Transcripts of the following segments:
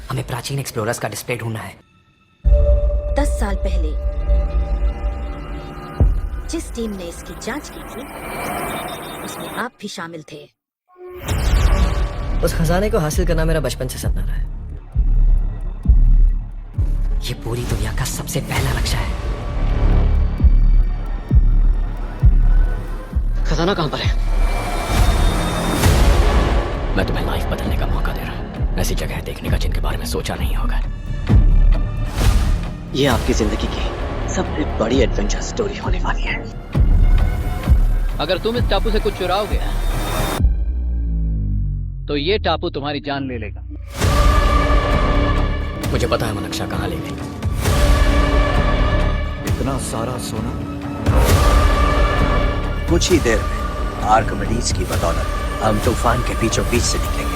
हमें प्राचीन एक्सप्लोरर्स का डिस्प्ले ढूंढना है। 10 साल पहले जिस टीम ने इसकी जांच की थी उसमें आप भी शामिल थे। उस खजाने को हासिल करना मेरा बचपन से सपना रहा है। ये पूरी दुनिया का सबसे पहला नक्शा है। खजाना कहां पर है? मैं तुम्हें लाइफ बदलने का मौका दे रहा हूं, ऐसी जगह देखने का जिनके बारे में सोचा नहीं होगा। ये आपकी जिंदगी की सबसे बड़ी एडवेंचर स्टोरी होने वाली है। अगर तुम इस टापू से कुछ चुराओगे तो ये टापू तुम्हारी जान ले लेगा। मुझे पता है वो नक्शा कहाँ ले गई। इतना सारा सोना कुछ ही देर में आर्किमिडीज की बदौलत हम तूफान के बीचों बीच से निकलेंगे।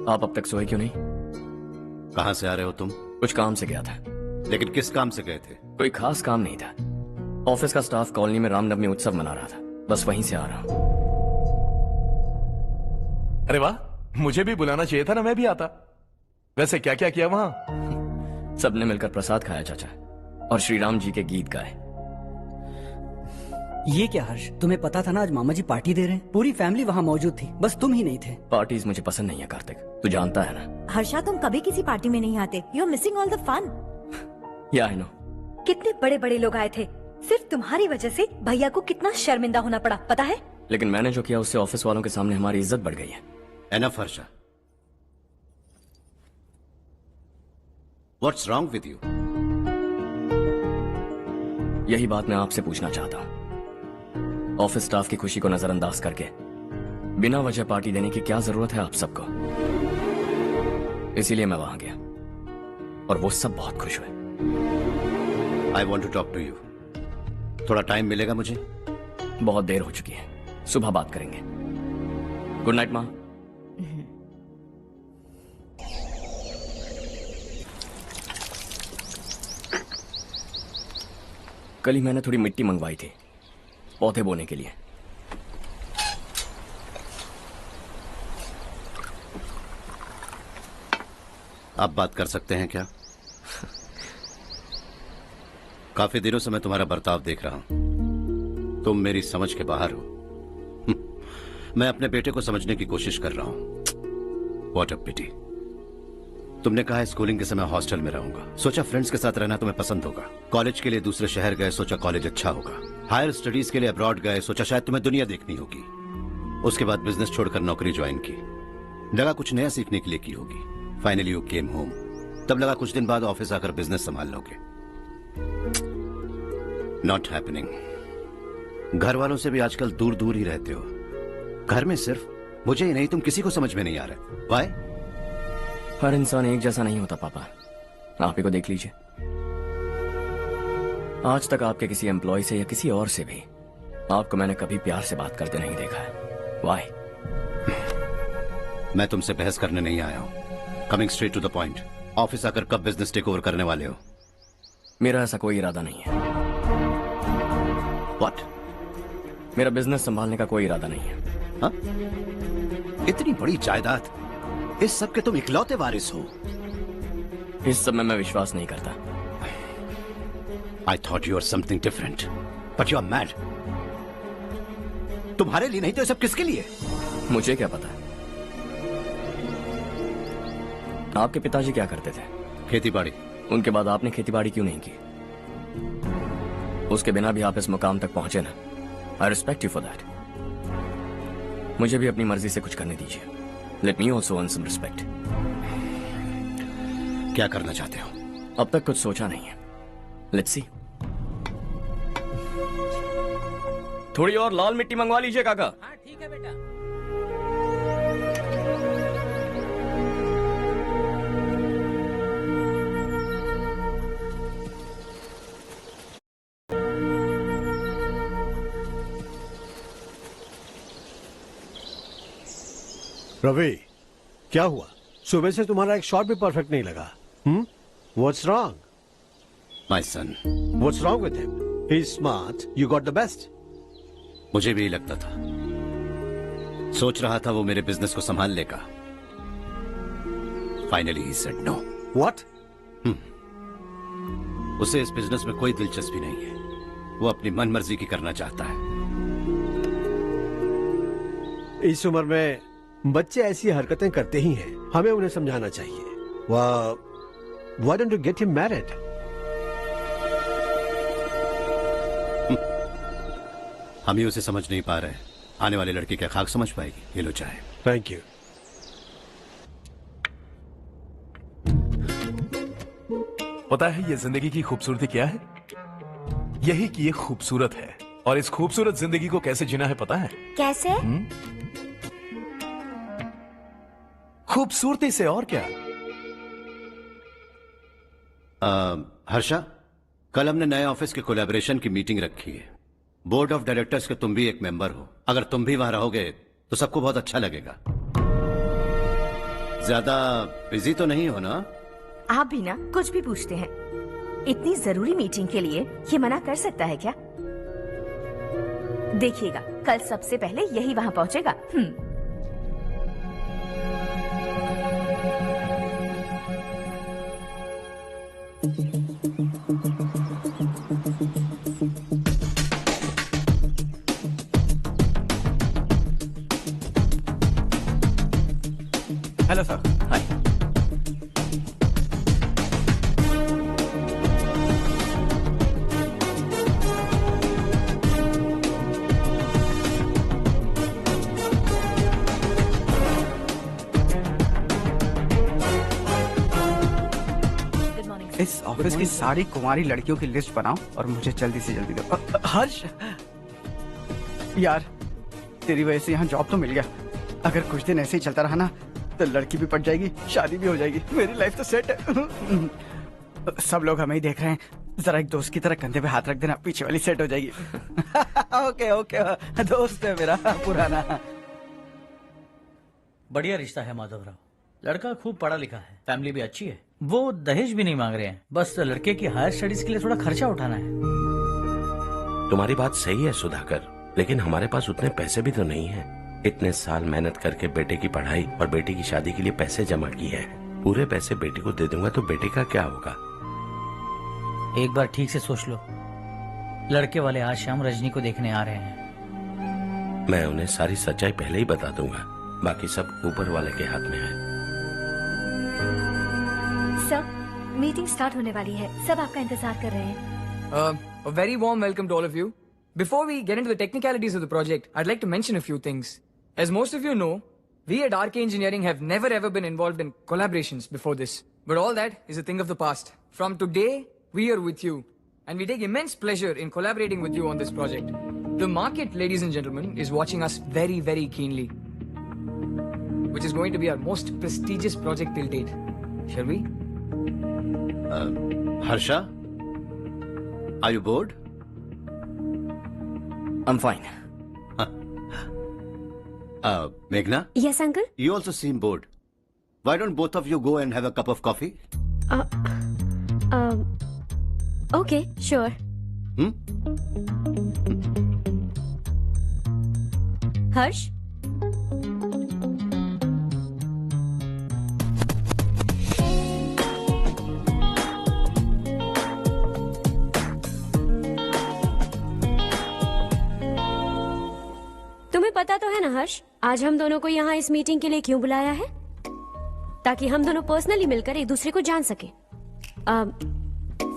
आप अब तक सोए क्यों नहीं? कहां से आ रहे हो तुम? कुछ काम से गया था। लेकिन किस काम से गए थे? कोई खास काम नहीं था। ऑफिस का स्टाफ कॉलोनी में रामनवमी उत्सव मना रहा था, बस वहीं से आ रहा हूं। अरे वाह, मुझे भी बुलाना चाहिए था ना, मैं भी आता। वैसे क्या क्या किया वहां? सबने मिलकर प्रसाद खाया चाचा, और श्री राम जी के गीत गाए। ये क्या हर्ष, तुम्हें पता था ना आज मामा जी पार्टी दे रहे हैं? पूरी फैमिली वहाँ मौजूद थी, बस तुम ही नहीं थे। पार्टीज मुझे पसंद नहीं है कार्तिक, तू जानता है ना। हर्षा, तुम कभी किसी पार्टी में नहीं आते। You are missing all the fun. Yeah I no. कितने बड़े बड़े लोग आए थे, सिर्फ तुम्हारी वजह से भैया को कितना शर्मिंदा होना पड़ा, पता है? लेकिन मैंने जो किया उससे ऑफिस वालों के सामने हमारी इज्जत बढ़ गई है। Enough Harsha, what's wrong with you? यही बात मैं आपसे पूछना चाहता हूँ। ऑफिस स्टाफ की खुशी को नजरअंदाज करके बिना वजह पार्टी देने की क्या जरूरत है आप सबको? इसीलिए मैं वहां गया और वो सब बहुत खुश हुए। I want to talk to you. थोड़ा टाइम मिलेगा मुझे? बहुत देर हो चुकी है, सुबह बात करेंगे। गुड नाइट माँ। कल ही मैंने थोड़ी मिट्टी मंगवाई थी पौधे बोने के लिए। आप बात कर सकते हैं क्या? काफी दिनों से मैं तुम्हारा बर्ताव देख रहा हूं। तुम मेरी समझ के बाहर हो। मैं अपने बेटे को समझने की कोशिश कर रहा हूं। व्हाट अ पिटी। तुमने कहा स्कूलिंग के समय हॉस्टल में रहूंगा, सोचा फ्रेंड्स के साथ रहना तुम्हें पसंद होगा। कॉलेज के लिए दूसरे शहर गए, सोचा कॉलेज अच्छा होगा। हायर स्टडीज के लिए अब्रॉड गए, सोचा शायद तुम्हें दुनिया देखनी होगी। उसके बाद बिजनेस छोड़कर नौकरी ज्वाइन की, लगा कुछ नया सीखने के लिए की होगी। फाइनली यू केम होम, तब लगा कुछ दिन बाद ऑफिस आकर बिजनेस संभाल लोगे। Not happening. घर वालों से भी आजकल दूर दूर ही रहते हो। घर में सिर्फ मुझे ही नहीं, तुम किसी को समझ में नहीं आ रहे। व्हाई? हर इंसान एक जैसा नहीं होता पापा, आप ही को देख लीजिए। आज तक आपके किसी एम्प्लॉय से या किसी और से भी आपको मैंने कभी प्यार से बात करते नहीं देखा है। व्हाई? मैं तुमसे बहस करने नहीं आया हूं। Coming straight to the point, office आकर कब बिजनेस टेक ओवर करने वाले हो? मेरा ऐसा कोई इरादा नहीं है। व्हाट? मेरा बिजनेस संभालने का कोई इरादा नहीं है। हाँ? इतनी बड़ी जायदाद, इस सब के तुम इकलौते वारिस हो। इस सब में मैं विश्वास नहीं करता। I thought you were something different, but you are mad. तुम्हारे लिए नहीं तो ये सब किसके लिए? मुझे क्या पता। आपके पिताजी क्या करते थे? खेतीबाड़ी। उनके बाद आपने खेतीबाड़ी क्यों नहीं की? उसके बिना भी आप इस मुकाम तक पहुंचे ना। I respect you for that. मुझे भी अपनी मर्जी से कुछ करने दीजिए। Let me also earn some respect. क्या करना चाहते हो? अब तक कुछ सोचा नहीं है। Let's see. थोड़ी और लाल मिट्टी मंगवा लीजिए काका। हाँ ठीक है बेटा। रवि, क्या हुआ? सुबह से तुम्हारा एक शॉट भी परफेक्ट नहीं लगा. What's wrong? My son. What's wrong with him? He's smart. You got the best. मुझे भी यही लगता था. सोच रहा था वो मेरे बिजनेस को संभाल लेगा. Finally he said no. What? उसे इस बिजनेस में कोई दिलचस्पी नहीं है. वो अपनी मनमर्जी की करना चाहता है. इस उम्र में बच्चे ऐसी हरकतें करते ही हैं. हमें उन्हें समझाना चाहिए. Why don't you get him married? हम ही उसे समझ नहीं पा रहे. आने वाली लड़की क्या खाक समझ पाएगी? ये लो चाहे. Thank you. पता है ये जिंदगी की खूबसूरती क्या है? यही कि ये खूबसूरत है. और इस खूबसूरत जिंदगी को कैसे जीना है पता है? कैसे? खूबसूरती से. और क्या? हर्षा, कल हमने नए ऑफिस के कोलैबोरेशन की मीटिंग रखी है. बोर्ड ऑफ डायरेक्टर्स के तुम भी एक मेंबर हो. अगर तुम भी वहां रहोगे तो सबको बहुत अच्छा लगेगा. ज्यादा बिजी तो नहीं हो ना? आप भी ना कुछ भी पूछते हैं. इतनी जरूरी मीटिंग के लिए ये मना कर सकता है क्या? देखिएगा कल सबसे पहले यही वहां पहुंचेगा. Hello sir. हाय. इस ऑफिस की सारी कुंवारी लड़कियों की लिस्ट बनाओ और मुझे जल्दी से जल्दी दो. हर्ष यार, तेरी वजह से यहाँ जॉब तो मिल गया. अगर कुछ दिन ऐसे ही चलता रहा ना तो लड़की भी पट जाएगी, शादी भी हो जाएगी. मेरी लाइफ तो सेट है. सब लोग हमें ही देख रहे हैं. जरा एक दोस्त की तरह कंधे पे हाथ रख देना, पीछे वाली सेट हो जाएगी. ओके ओके, दोस्त है मेरा पुराना. बढ़िया रिश्ता है माधवराव. लड़का खूब पढ़ा लिखा है, फैमिली भी अच्छी है. वो दहेज भी नहीं मांग रहे हैं, बस लड़के की हायर स्टडीज के लिए थोड़ा खर्चा उठाना है. तुम्हारी बात सही है सुधाकर, लेकिन हमारे पास उतने पैसे भी तो नहीं है. इतने साल मेहनत करके बेटे की पढ़ाई और बेटे की शादी के लिए पैसे जमा किए हैं. पूरे पैसे बेटे को दे दूंगा तो बेटे का क्या होगा? एक बार ठीक से सोच लो. लड़के वाले आज शाम रजनी को देखने आ रहे हैं. मैं उन्हें सारी सच्चाई पहले ही बता दूंगा. बाकी सब ऊपर वाले के हाथ में है. सर, मीटिंग स्टार्ट होने वाली है. सब आपका इंतजार कर रहे हैं. A very warm welcome to all of you. Before we get into the technicalities of the project, I'd like to mention a few things. As most of you know, we at RK Engineering have never ever been involved in collaborations before this. But all that is a thing of the past. From today, we are with you. And we take immense pleasure in collaborating with you on this project. The market, ladies and gentlemen, is watching us very, very keenly. Which is going to be our most prestigious project till date. Shall we? Harsha, are you bored? I'm fine. Meghna? Yes, uncle. You also seem bored. Why don't both of you go and have a cup of coffee? Okay, sure. Harsh? तुम्हें पता तो है ना हर्ष, आज हम दोनों को यहाँ इस मीटिंग के लिए क्यों बुलाया है? ताकि हम दोनों पर्सनली मिलकर एक दूसरे को जान सके.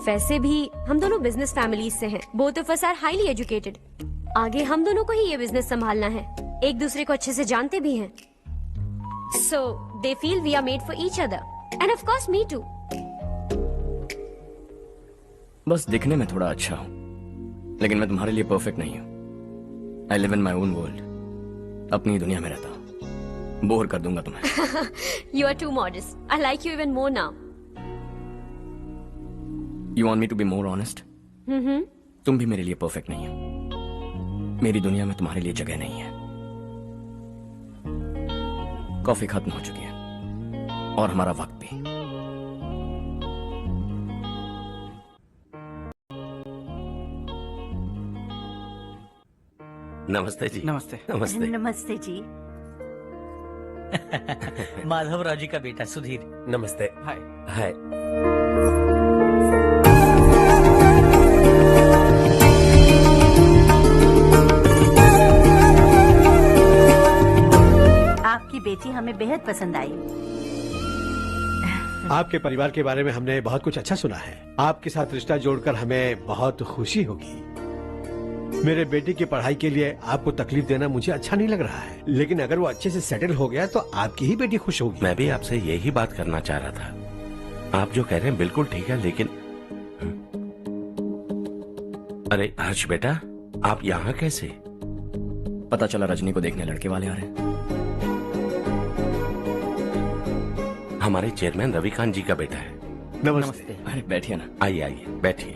वैसे भी हम दोनों बिजनेस फैमिलीज से हैं. Both of us are highly educated. आगे हम दोनों को ही ये बिजनेस संभालना है. एक दूसरे को अच्छे से जानते भी हैं. So they feel we are made for each other and of course me too. बस दिखने में थोड़ा अच्छा हूँ, लेकिन मैं तुम्हारे लिए परफेक्ट नहीं हूँ. I live in my own world. अपनी दुनिया में रहता हूँ. बोर कर दूंगा तुम्हें. You are too modest. I like you even more now. You want me to be more honest? तुम भी मेरे लिए परफेक्ट नहीं हो. मेरी दुनिया में तुम्हारे लिए जगह नहीं है. कॉफी खत्म हो चुकी है. और हमारा वक्त भी। नमस्ते जी। नमस्ते। नमस्ते। नमस्ते जी। माधवराव जी का बेटा सुधीर। नमस्ते। हाय। हाय। आपकी बेटी हमें बेहद पसंद आई। आपके परिवार के बारे में हमने बहुत कुछ अच्छा सुना है। आपके साथ रिश्ता जोड़कर हमें बहुत खुशी होगी। मेरे बेटे की पढ़ाई के लिए आपको तकलीफ देना मुझे अच्छा नहीं लग रहा है, लेकिन अगर वो अच्छे से सेटल हो गया तो आपकी ही बेटी खुश होगी। मैं भी आपसे यही बात करना चाह रहा था। आप जो कह रहे हैं बिल्कुल ठीक है, लेकिन अरे हर्ष बेटा, आप यहाँ कैसे? पता चला रजनी को देखने लड़के वाले आ रहे हैं। हमारे चेयरमैन रविकांत जी का बेटा है। नमस्ते। अरे बैठिए ना। आइए आइए बैठिए।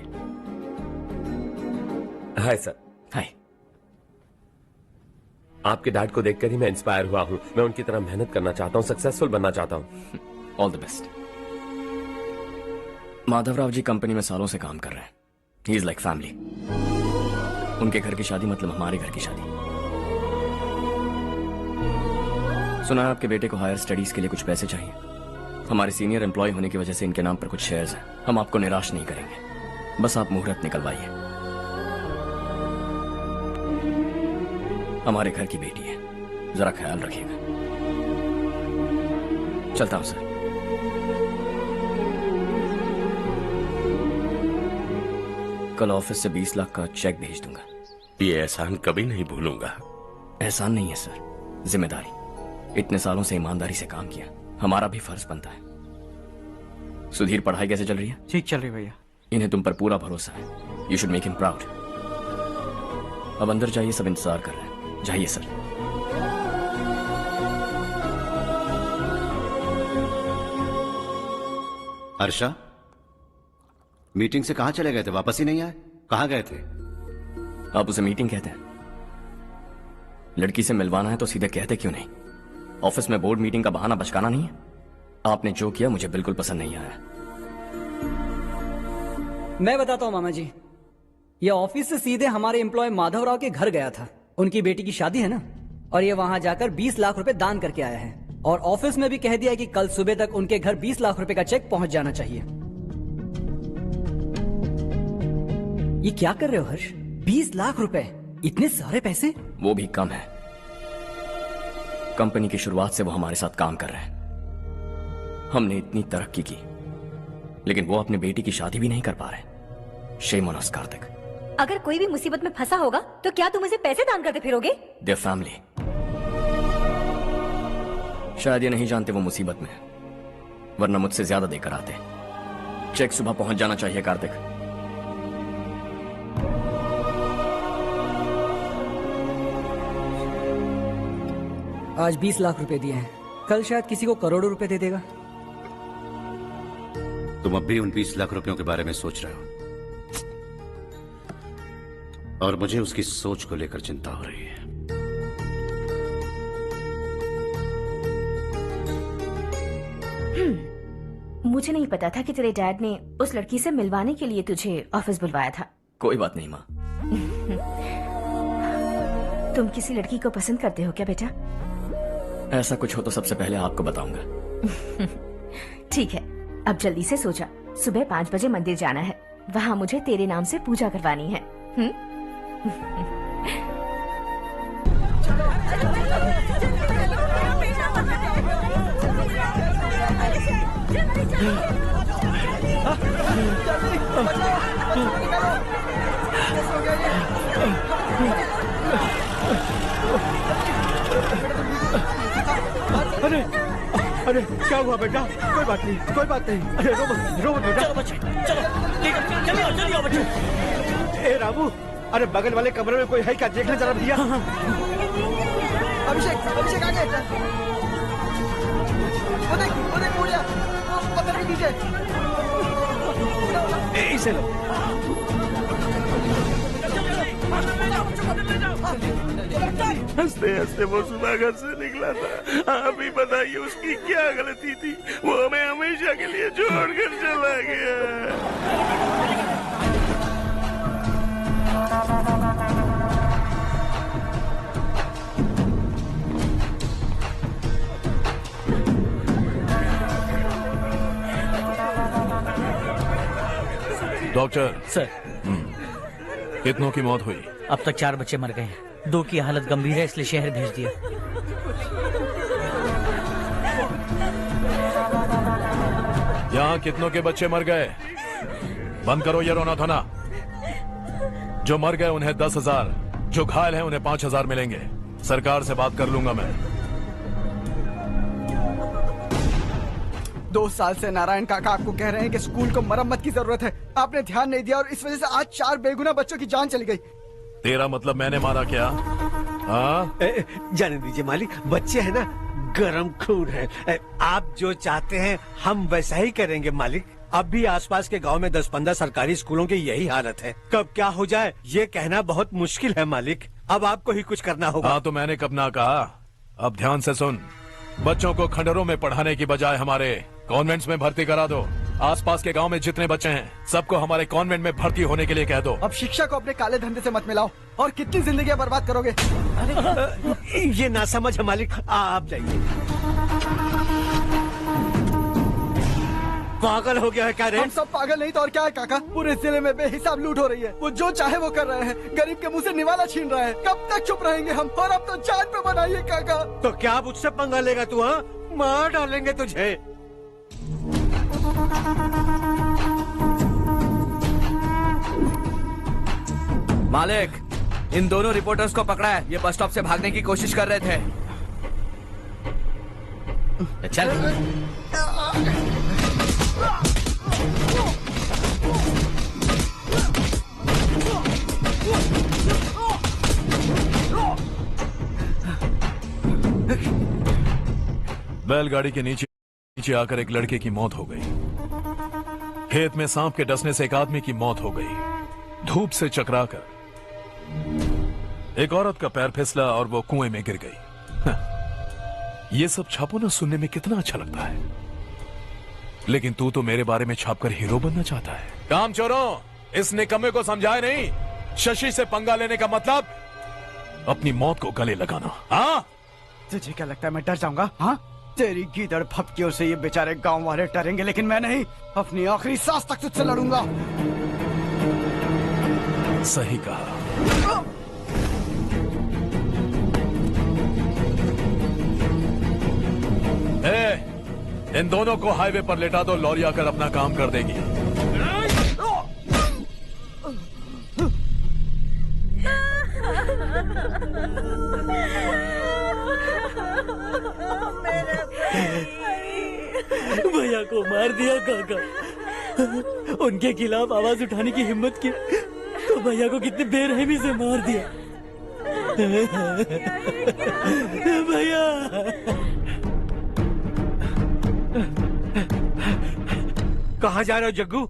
Hi sir. हाय। आपके डैड को देखकर ही मैं इंस्पायर हुआ हूँ। मैं उनकी तरह मेहनत करना चाहता हूँ, सक्सेसफुल बनना चाहता हूँ। All the best. Madhavrao ji company में सालों से काम कर रहे हैं। He is like family. उनके घर की शादी मतलब हमारे घर की शादी। सुना है आपके बेटे को हायर स्टडीज के लिए कुछ पैसे चाहिए। हमारे सीनियर एम्प्लॉय होने की वजह से इनके नाम पर कुछ शेयर्स हैं। हम आपको निराश नहीं करेंगे, बस आप मुहूर्त निकलवाइए। हमारे घर की बेटी है, जरा ख्याल रखिएगा। चलता हूं सर। कल ऑफिस से 20 लाख का चेक भेज दूंगा। ये एहसान कभी नहीं भूलूंगा। एहसान नहीं है सर, जिम्मेदारी। इतने सालों से ईमानदारी से काम किया, हमारा भी फर्ज बनता है। सुधीर, पढ़ाई कैसे चल रही है? ठीक चल रही भैया। इन्हें तुम पर पूरा भरोसा है। You should make him proud. अब अंदर जाइए, सब इंतजार कर रहे हैं। जाइए सर। हर्षा, मीटिंग से कहां चले गए थे? वापस ही नहीं आए? कहां गए थे? आप उसे मीटिंग कहते हैं? लड़की से मिलवाना है तो सीधे कहते क्यों नहीं? ऑफिस में बोर्ड मीटिंग का बहाना बचकाना नहीं है। आपने जो किया मुझे बिल्कुल पसंद नहीं आया। मैं बताता हूँ मामा जी, ये ऑफिस से सीधे हमारे एम्प्लॉय माधवराव के घर गया था। उनकी बेटी की शादी है ना, और ये वहां जाकर 20 लाख रुपए दान करके आया है। और ऑफिस में भी कह दिया कि कल सुबह तक उनके घर 20 लाख रुपए का चेक पहुंच जाना चाहिए। ये क्या कर रहे हो हर्ष? 20 लाख रुपए, इतने सारे पैसे? वो भी कम है। कंपनी की शुरुआत से वो हमारे साथ काम कर रहे हैं। हमने इतनी तरक्की की, लेकिन वो अपनी बेटी की शादी भी नहीं कर पा रहे। Shame on us Kartik. अगर कोई भी मुसीबत में फंसा होगा तो क्या तुम उसे पैसे दान करते फिरोगे? Their family. शायद ये नहीं जानते वो मुसीबत में है, वरना मुझसे ज्यादा देकर आते। चेक सुबह पहुंच जाना चाहिए कार्तिक। आज 20 लाख रुपए दिए हैं, कल शायद किसी को करोड़ों रुपए दे देगा। तुम अब भी उन 20 लाख रुपयों के बारे में सोच रहे हो, और मुझे उसकी सोच को लेकर चिंता हो रही है। मुझे नहीं पता था कि तेरे डैड ने उस लड़की से मिलवाने के लिए तुझे ऑफिस बुलवाया था। कोई बात नहीं माँ। तुम किसी लड़की को पसंद करते हो क्या बेटा? ऐसा कुछ हो तो सबसे पहले आपको बताऊंगा। ठीक है, अब जल्दी से सो जा। सुबह 5 बजे मंदिर जाना है, वहाँ मुझे तेरे नाम से पूजा करवानी है। अरे अरे क्या हुआ बेटा? कोई बात नहीं, कोई बात नहीं। अरे रो मत बेटा। चलो बच्चे, चलो जल्दी आओ बच्चे। ए रामू, अरे बगल वाले कमरे में कोई है क्या? देखना जरा भैया। अभिषेक, अभिषेक आगे। वो देख पूजा, वो पत्थर के नीचे। इसे लो। चलो हंसते हंसते वो सुबह घर से निकला था। आप ही बताइए उसकी क्या गलती थी, वो हमें हमेशा के लिए छोड़कर चला गया। डॉक्टर सर, कितनों की मौत हुई? अब तक 4 बच्चे मर गए हैं, 2 की हालत गंभीर है, इसलिए शहर भेज दिया। यहाँ कितनों के बच्चे मर गए? बंद करो ये रोना धोना। जो मर गए उन्हें 10,000, जो घायल हैं उन्हें 5,000 मिलेंगे। सरकार से बात कर लूंगा मैं। 2 साल से नारायण काका आपको कह रहे हैं कि स्कूल को मरम्मत की जरूरत है। आपने ध्यान नहीं दिया और इस वजह से आज 4 बेगुनाह बच्चों की जान चली गई। तेरा मतलब मैंने मारा क्या? हाँ, जाने दीजिए मालिक, बच्चे हैं ना, गरम खून है। आप जो चाहते हैं हम वैसा ही करेंगे मालिक। अब भी आसपास के गांव में 10-15 सरकारी स्कूलों की यही हालत है। कब क्या हो जाए ये कहना बहुत मुश्किल है मालिक। अब आपको ही कुछ करना होगा। हाँ तो मैंने कब ना कहा। अब ध्यान से सुन, बच्चों को खंडरों में पढ़ाने की बजाय हमारे कॉन्वेंट्स में भर्ती करा दो। आसपास के गांव में जितने बच्चे हैं सबको हमारे कॉन्वेंट में भर्ती होने के लिए कह दो। अब शिक्षा को अपने काले धंधे से मत मिलाओ और कितनी जिंदगियां बर्बाद करोगे। ये ना समझ है मालिक, आप जाइए। पागल हो गया है क्या रे? हम सब पागल नहीं तो और क्या है काका। पूरे जिले में बेहिसाब लूट हो रही है। वो जो चाहे वो कर रहे हैं, गरीब के मुंह से निवाला छीन रहे हैं। कब तक चुप रहेंगे हम? और अब तो जान पे बनाइए काका। तो क्या मुझसे पंगा लेगा तू? हाँ, मार डालेंगे तुझे। मालिक, इन दोनों रिपोर्टर्स को पकड़ा है। ये बस स्टॉप से भागने की कोशिश कर रहे थे। चल। बैलगाड़ी के नीचे आकर एक लड़के की मौत हो गई। खेत में सांप के डसने से एक आदमी की मौत हो गई। धूप से चकराकर एक औरत का पैर फिसला और वो कुएं में गिर गई। ये सब छापो ना, सुनने में कितना अच्छा लगता है, लेकिन तू तो मेरे बारे में छापकर हीरो बनना चाहता है। काम चोरों, इस निकम्मे को समझाए नहीं। शशि से पंगा लेने का मतलब अपनी मौत को गले लगाना। हाँ, तुझे क्या लगता है मैं डर जाऊंगा? हाँ, तेरी गीदड़ फपकियों से ये बेचारे गांव वाले डरेंगे, लेकिन मैं नहीं। अपनी आखिरी सांस तक तुझसे लड़ूंगा। सही कहा। इन दोनों को हाईवे पर लेटा दो, लॉरी आकर अपना काम कर देगी। भैया को मार दिया काका। उनके खिलाफ आवाज उठाने की हिम्मत की तो भैया को कितने बेरहमी से मार दिया। भैया कहाँ जा रहे हो जग्गू?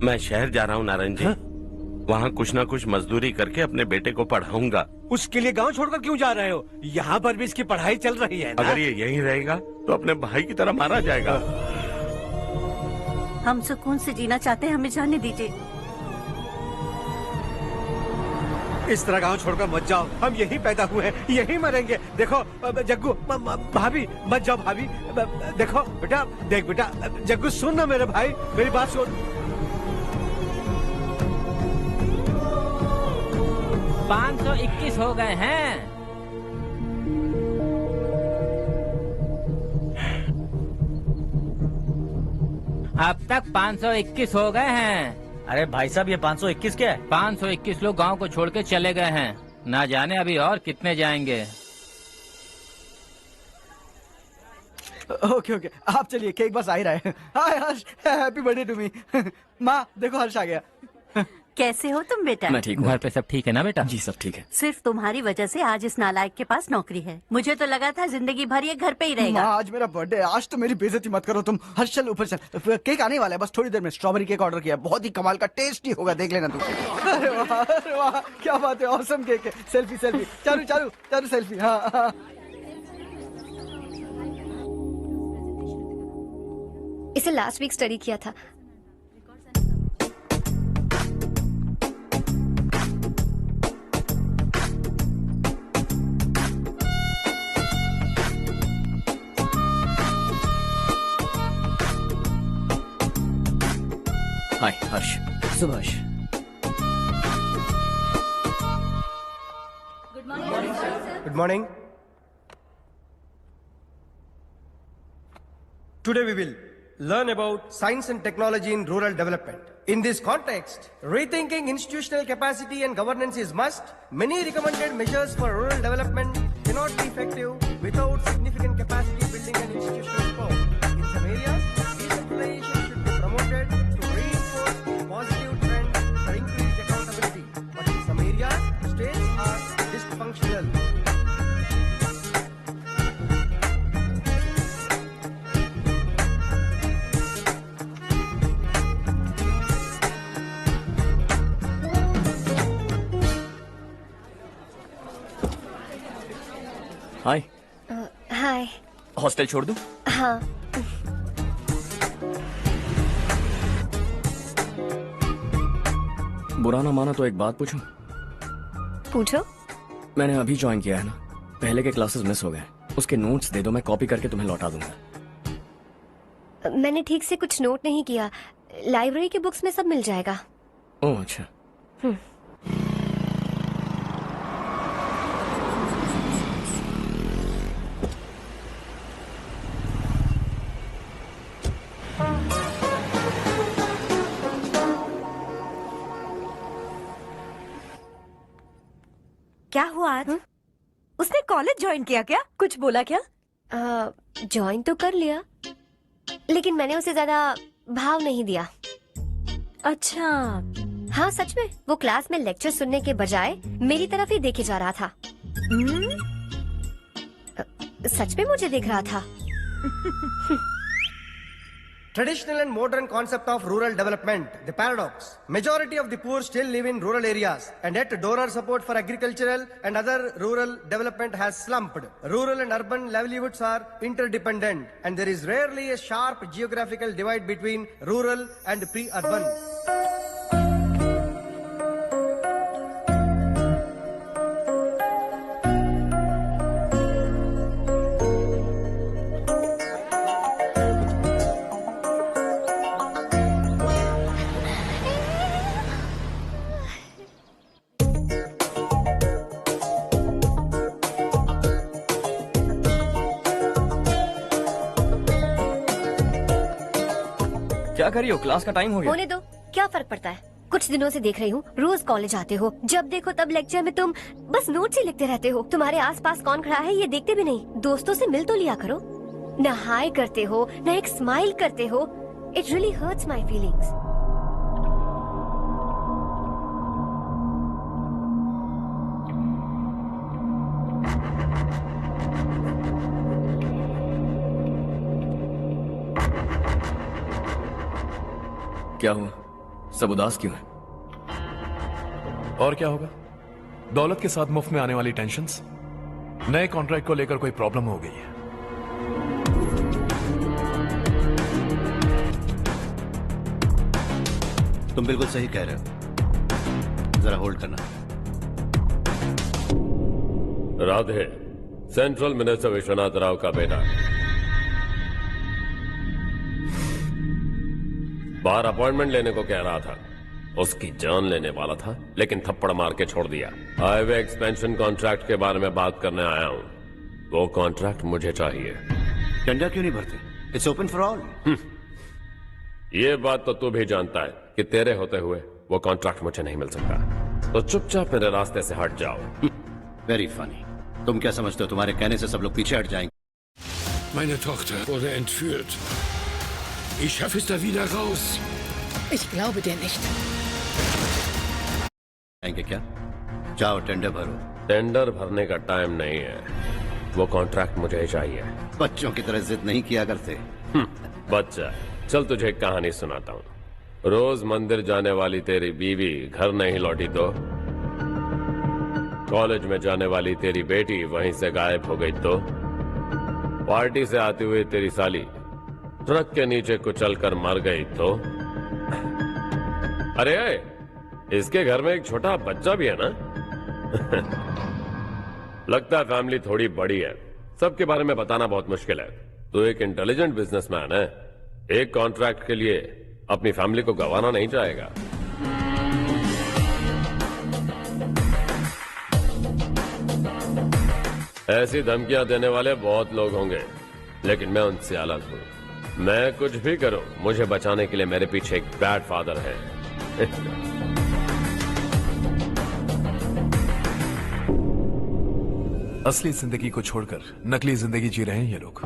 मैं शहर जा रहा हूँ नारायण जी। वहाँ कुछ ना कुछ मजदूरी करके अपने बेटे को पढ़ाऊंगा। उसके लिए गांव छोड़कर क्यों जा रहे हो? यहाँ पर भी इसकी पढ़ाई चल रही है ना? अगर ये यहीं रहेगा तो अपने भाई की तरह मारा जाएगा। हम सुकून से जीना चाहते हैं, हमें जाने दीजिए। इस तरह गांव छोड़कर मत जाओ। हम यहीं पैदा हुए हैं, यहीं मरेंगे। देखो जग्गू, भाभी मत जाओ। भाभी देखो बेटा, देख बेटा, जग्गू सुन ना मेरे भाई, मेरी बात सुन। 521 हो गए हैं। अब तक 521 हो गए हैं। अरे भाई साहब, ये 521 क्या है? 521 लोग गांव को छोड़ के चले गए हैं। ना जाने अभी और कितने जाएंगे। ओके ओके, आप चलिए, केक बस आ ही रहा है। हाय हर्ष, हैप्पी बर्थडे टू मी। माँ देखो, हर्ष आ गया। कैसे हो तुम बेटा? मैं ठीक हूँ। घर पे सब ठीक है ना बेटा? जी सब ठीक है। सिर्फ तुम्हारी वजह से आज इस नालायक के पास नौकरी है। मुझे तो लगा था जिंदगी भर ये घर पे ही रहेगा। माँ, आज मेरा बर्थडे है, आज तो मेरी बेइज्जती मत करो तुम। हर्ष चल ऊपर चल, केक आने वाला है, बस थोड़ी देर में। स्ट्रॉबेरी केक ऑर्डर किया, बहुत ही कमाल का टेस्टी होगा, देख लेना तू। अरे वाह, क्या बात है, ऑसम केक है। Selfie selfie, Charu Charu Charu selfie. हाँ हाँ। इसे लास्ट वीक स्टडी किया था। हाय हर्ष। Subhash. Good morning. Today we will learn about science and technology in rural development. In this context, rethinking institutional capacity and governance is must. Many recommended measures for rural development cannot be effective without significant capacity building and institutional support. In some areas, decentralization should be promoted to reinforce positive trend for increased accountability. But in some areas, states are dysfunctional. Hi. Hi. Hostel छोड़ दूं? हाँ। बुरा ना माना तो एक बात पूछूं? पूछो। मैंने अभी ज्वाइन किया है ना, पहले के क्लासेस मिस हो गए। उसके नोट्स दे दो, मैं कॉपी करके तुम्हें लौटा दूंगा। मैंने ठीक से कुछ नोट नहीं किया। लाइब्रेरी के बुक्स में सब मिल जाएगा। ओह अच्छा। क्या हुआ आज? उसने कॉलेज ज्वाइन किया क्या? कुछ बोला क्या? ज्वाइन तो कर लिया, लेकिन मैंने उसे ज्यादा भाव नहीं दिया। अच्छा। हाँ सच में, वो क्लास में लेक्चर सुनने के बजाय मेरी तरफ ही देखे जा रहा था। सच में मुझे देख रहा था। Traditional and modern concept of rural development, the paradox. Majority of the poor still live in rural areas, and yet donor support for agricultural and other rural development has slumped. Rural and urban livelihoods are interdependent, and there is rarely a sharp geographical divide between rural and pre-urban. क्या कर रही हो? Class का time हो गया। होने दो, क्या फर्क पड़ता है। कुछ दिनों से देख रही हूँ, रोज कॉलेज आते हो, जब देखो तब लेक्चर में तुम बस नोट्स ही लिखते रहते हो। तुम्हारे आसपास कौन खड़ा है ये देखते भी नहीं। दोस्तों से मिल तो लिया करो। न हाय करते हो, न एक स्माइल करते हो। It really hurts my feelings. क्या हुआ? सब उदास क्यों है? और क्या होगा? दौलत के साथ मुफ्त में आने वाली टेंशन्स। नए कॉन्ट्रैक्ट को लेकर कोई प्रॉब्लम हो गई है। तुम बिल्कुल सही कह रहे हो, जरा होल्ड करना। राधे, सेंट्रल मिनिस्टर विश्वनाथ राव का बेटा। बाहर अपॉइंटमेंट लेने को कह रहा था, उसकी जान लेने वाला था, लेकिन थप्पड़ मार के छोड़ दिया। हाईवे एक्सपेंशन कॉन्ट्रैक्ट के बारे में बात करने आया हूं। वो कॉन्ट्रैक्ट मुझे चाहिए। टेंडर क्यों नहीं भरते? It's open for all. ये बात तो तू भी जानता है कि तेरे होते हुए वो कॉन्ट्रैक्ट मुझे नहीं मिल सकता, तो चुपचाप मेरे रास्ते से हट जाओ। Very funny. तुम क्या समझते हो तुम्हारे कहने से सब लोग पीछे हट जाएंगे? Meine Tochter wurde entführt. Ich schaffe es da wieder raus. Ich glaube dir nicht. आएंगे क्या? जाओ टेंडर भरो। टेंडर भरने का टाइम नहीं है, वो कॉन्ट्रैक्ट मुझे ही चाहिए। बच्चों की तरह जिद नहीं किया करते। बच्चा, चल तुझे एक कहानी सुनाता हूँ। रोज मंदिर जाने वाली तेरी बीवी घर नहीं लौटी तो, कॉलेज में जाने वाली तेरी बेटी वहीं से गायब हो गई तो, पार्टी से आती हुई तेरी साली ट्रक के नीचे कुचलकर मर गई तो। अरे इसके घर में एक छोटा बच्चा भी है ना। लगता है फैमिली थोड़ी बड़ी है, सबके बारे में बताना बहुत मुश्किल है। तो एक इंटेलिजेंट बिजनेसमैन है, एक कॉन्ट्रैक्ट के लिए अपनी फैमिली को गंवाना नहीं चाहेगा। ऐसी धमकियां देने वाले बहुत लोग होंगे, लेकिन मैं उनसे अलग हूं। मैं कुछ भी करूं, मुझे बचाने के लिए मेरे पीछे एक बैड फादर है। असली जिंदगी को छोड़कर नकली जिंदगी जी रहे हैं ये लोग।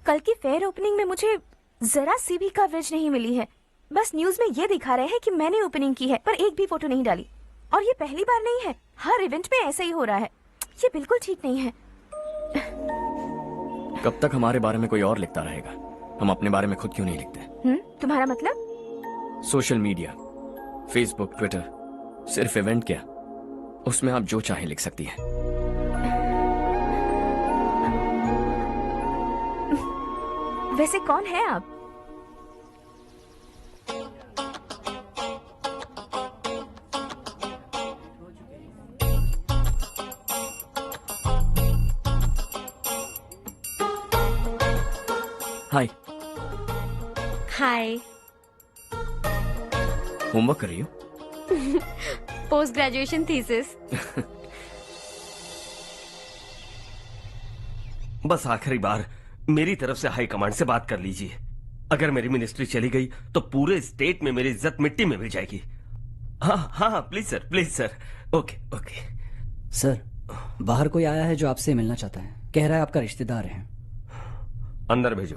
कल की फेयर ओपनिंग में मुझे जरा सी भी कवरेज नहीं मिली है। बस न्यूज में ये दिखा रहे हैं कि मैंने ओपनिंग की है, पर एक भी फोटो नहीं डाली। और ये पहली बार नहीं है, हर इवेंट में ऐसा ही हो रहा है। ये बिल्कुल ठीक नहीं है। कब तक हमारे बारे में कोई और लिखता रहेगा? हम अपने बारे में खुद क्यों नहीं लिखते? तुम्हारा मतलब? सोशल मीडिया, फेसबुक, ट्विटर, सिर्फ इवेंट क्या, उसमें आप जो चाहे लिख सकती हैं। वैसे कौन है आप? हाय। हाय। होमवर्क कर रही हो? Post graduation thesis. बस आखिरी बार मेरी तरफ से हाई कमांड से बात कर लीजिए। अगर मेरी मिनिस्ट्री चली गई तो पूरे स्टेट में मेरी इज्जत मिट्टी में मिल जाएगी। हाँ हाँ please sir, please sir. Okay okay sir, बाहर कोई आया है जो आपसे मिलना चाहता है। कह रहा है आपका रिश्तेदार है। अंदर भेजो।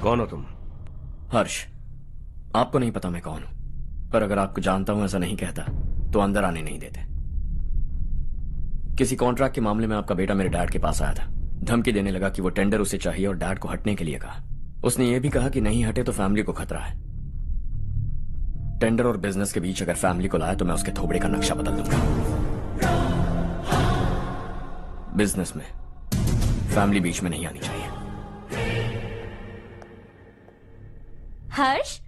कौन हो तुम? हर्ष। आपको नहीं पता मैं कौन हूं, पर अगर आपको जानता हूं ऐसा नहीं कहता तो अंदर आने नहीं देते। किसी कॉन्ट्रैक्ट के मामले में आपका बेटा मेरे डैड के पास आया था। धमकी देने लगा कि वो टेंडर उसे चाहिए और डैड को हटने के लिए कहा। उसने ये भी कहा कि नहीं हटे तो फैमिली को खतरा है। टेंडर और बिजनेस के बीच अगर फैमिली को लाया तो मैं उसके थोबड़े का नक्शा बदल दूंगा। बिजनेस में फैमिली बीच में नहीं आनी चाहिए। हर्ष,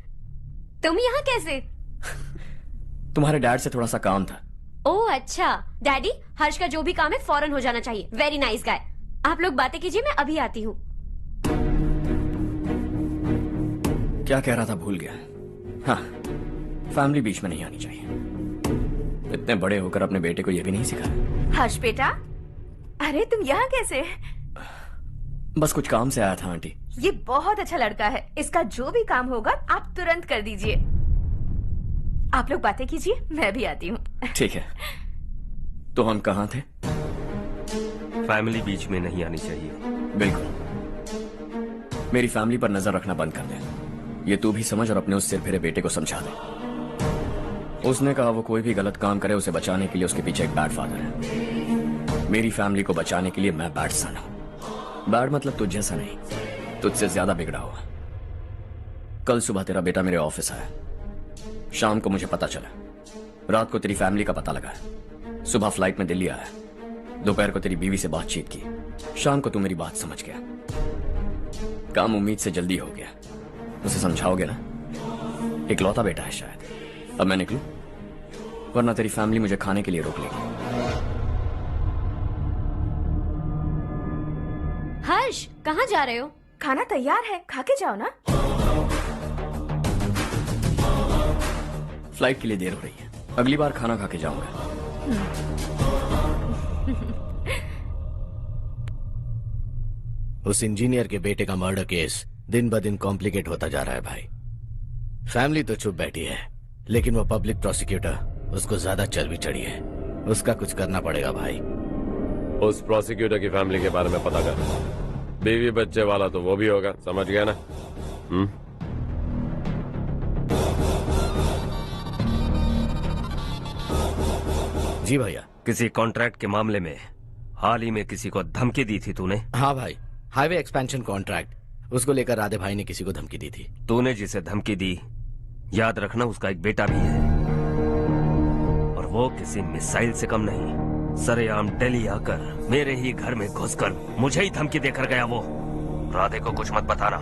तुम यहाँ कैसे? तुम्हारे डैड से थोड़ा सा काम था। ओह अच्छा। डैडी, हर्ष का जो भी काम है फौरन हो जाना चाहिए। Very nice guy. आप लोग बातें कीजिए, मैं अभी आती हूँ। क्या कह रहा था भूल गया। हाँ, फैमिली बीच में नहीं आनी चाहिए। इतने बड़े होकर अपने बेटे को यह भी नहीं सिखाया। हर्ष बेटा, अरे तुम यहाँ कैसे? बस कुछ काम से आया था आंटी। ये बहुत अच्छा लड़का है। इसका जो भी काम होगा आप तुरंत कर दीजिए। आप लोग बातें कीजिए, मैं भी आती हूँ। ठीक है। तो हम कहाँ थे? फैमिली बीच में नहीं आनी चाहिए। बिल्कुल। मेरी फैमिली पर नजर रखना बंद कर दे। ये तू भी समझ और अपने उस सिर फिरे बेटे को समझा दे। उसने कहा वो कोई भी गलत काम करे उसे बचाने के लिए उसके पीछे एक बैड फादर है। मेरी फैमिली को बचाने के लिए मैं बैड सन हूं। बैड मतलब तुझ जैसा नहीं, तुझसे ज्यादा बिगड़ा हुआ। कल सुबह तेरा बेटा मेरे ऑफिस आया। शाम को मुझे पता चला। रात को तेरी फैमिली का पता लगा। सुबह फ्लाइट में दिल्ली आया। दोपहर को तेरी बीवी से बातचीत की। शाम को तू मेरी बात समझ गया। काम उम्मीद से जल्दी हो गया। उसे समझाओगे ना? इकलौता बेटा है शायद। अब मैं निकलूं, वरना तेरी फैमिली मुझे खाने के लिए रोक लेगी। हर्ष, कहाँ जा रहे हो? खाना तैयार है, खा के जाओ ना। फ्लाइट के लिए देर हो रही है, अगली बार खाना खा के जाऊंगा। उस इंजीनियर के बेटे का मर्डर केस दिन ब दिन कॉम्प्लिकेट होता जा रहा है भाई। फैमिली तो चुप बैठी है, लेकिन वो पब्लिक प्रोसिक्यूटर उसको ज्यादा चल भी चढ़ी है। उसका कुछ करना पड़ेगा भाई। उस प्रोसिक्यूटर की फैमिली के बारे में पता कर। बीवी बच्चे वाला तो वो भी होगा, समझ गया ना? जी भैया। किसी कॉन्ट्रैक्ट के मामले में हाल ही में किसी को धमकी दी थी तूने? हाँ भाई, हाईवे एक्सपेंशन कॉन्ट्रैक्ट, उसको लेकर राधे भाई ने किसी को धमकी दी थी। तूने जिसे धमकी दी, याद रखना उसका एक बेटा भी है, और वो किसी मिसाइल से कम नहीं। सरेआम दिल्ली आकर मेरे ही घर में घुसकर मुझे ही धमकी देकर गया वो। राधे को कुछ मत बताना,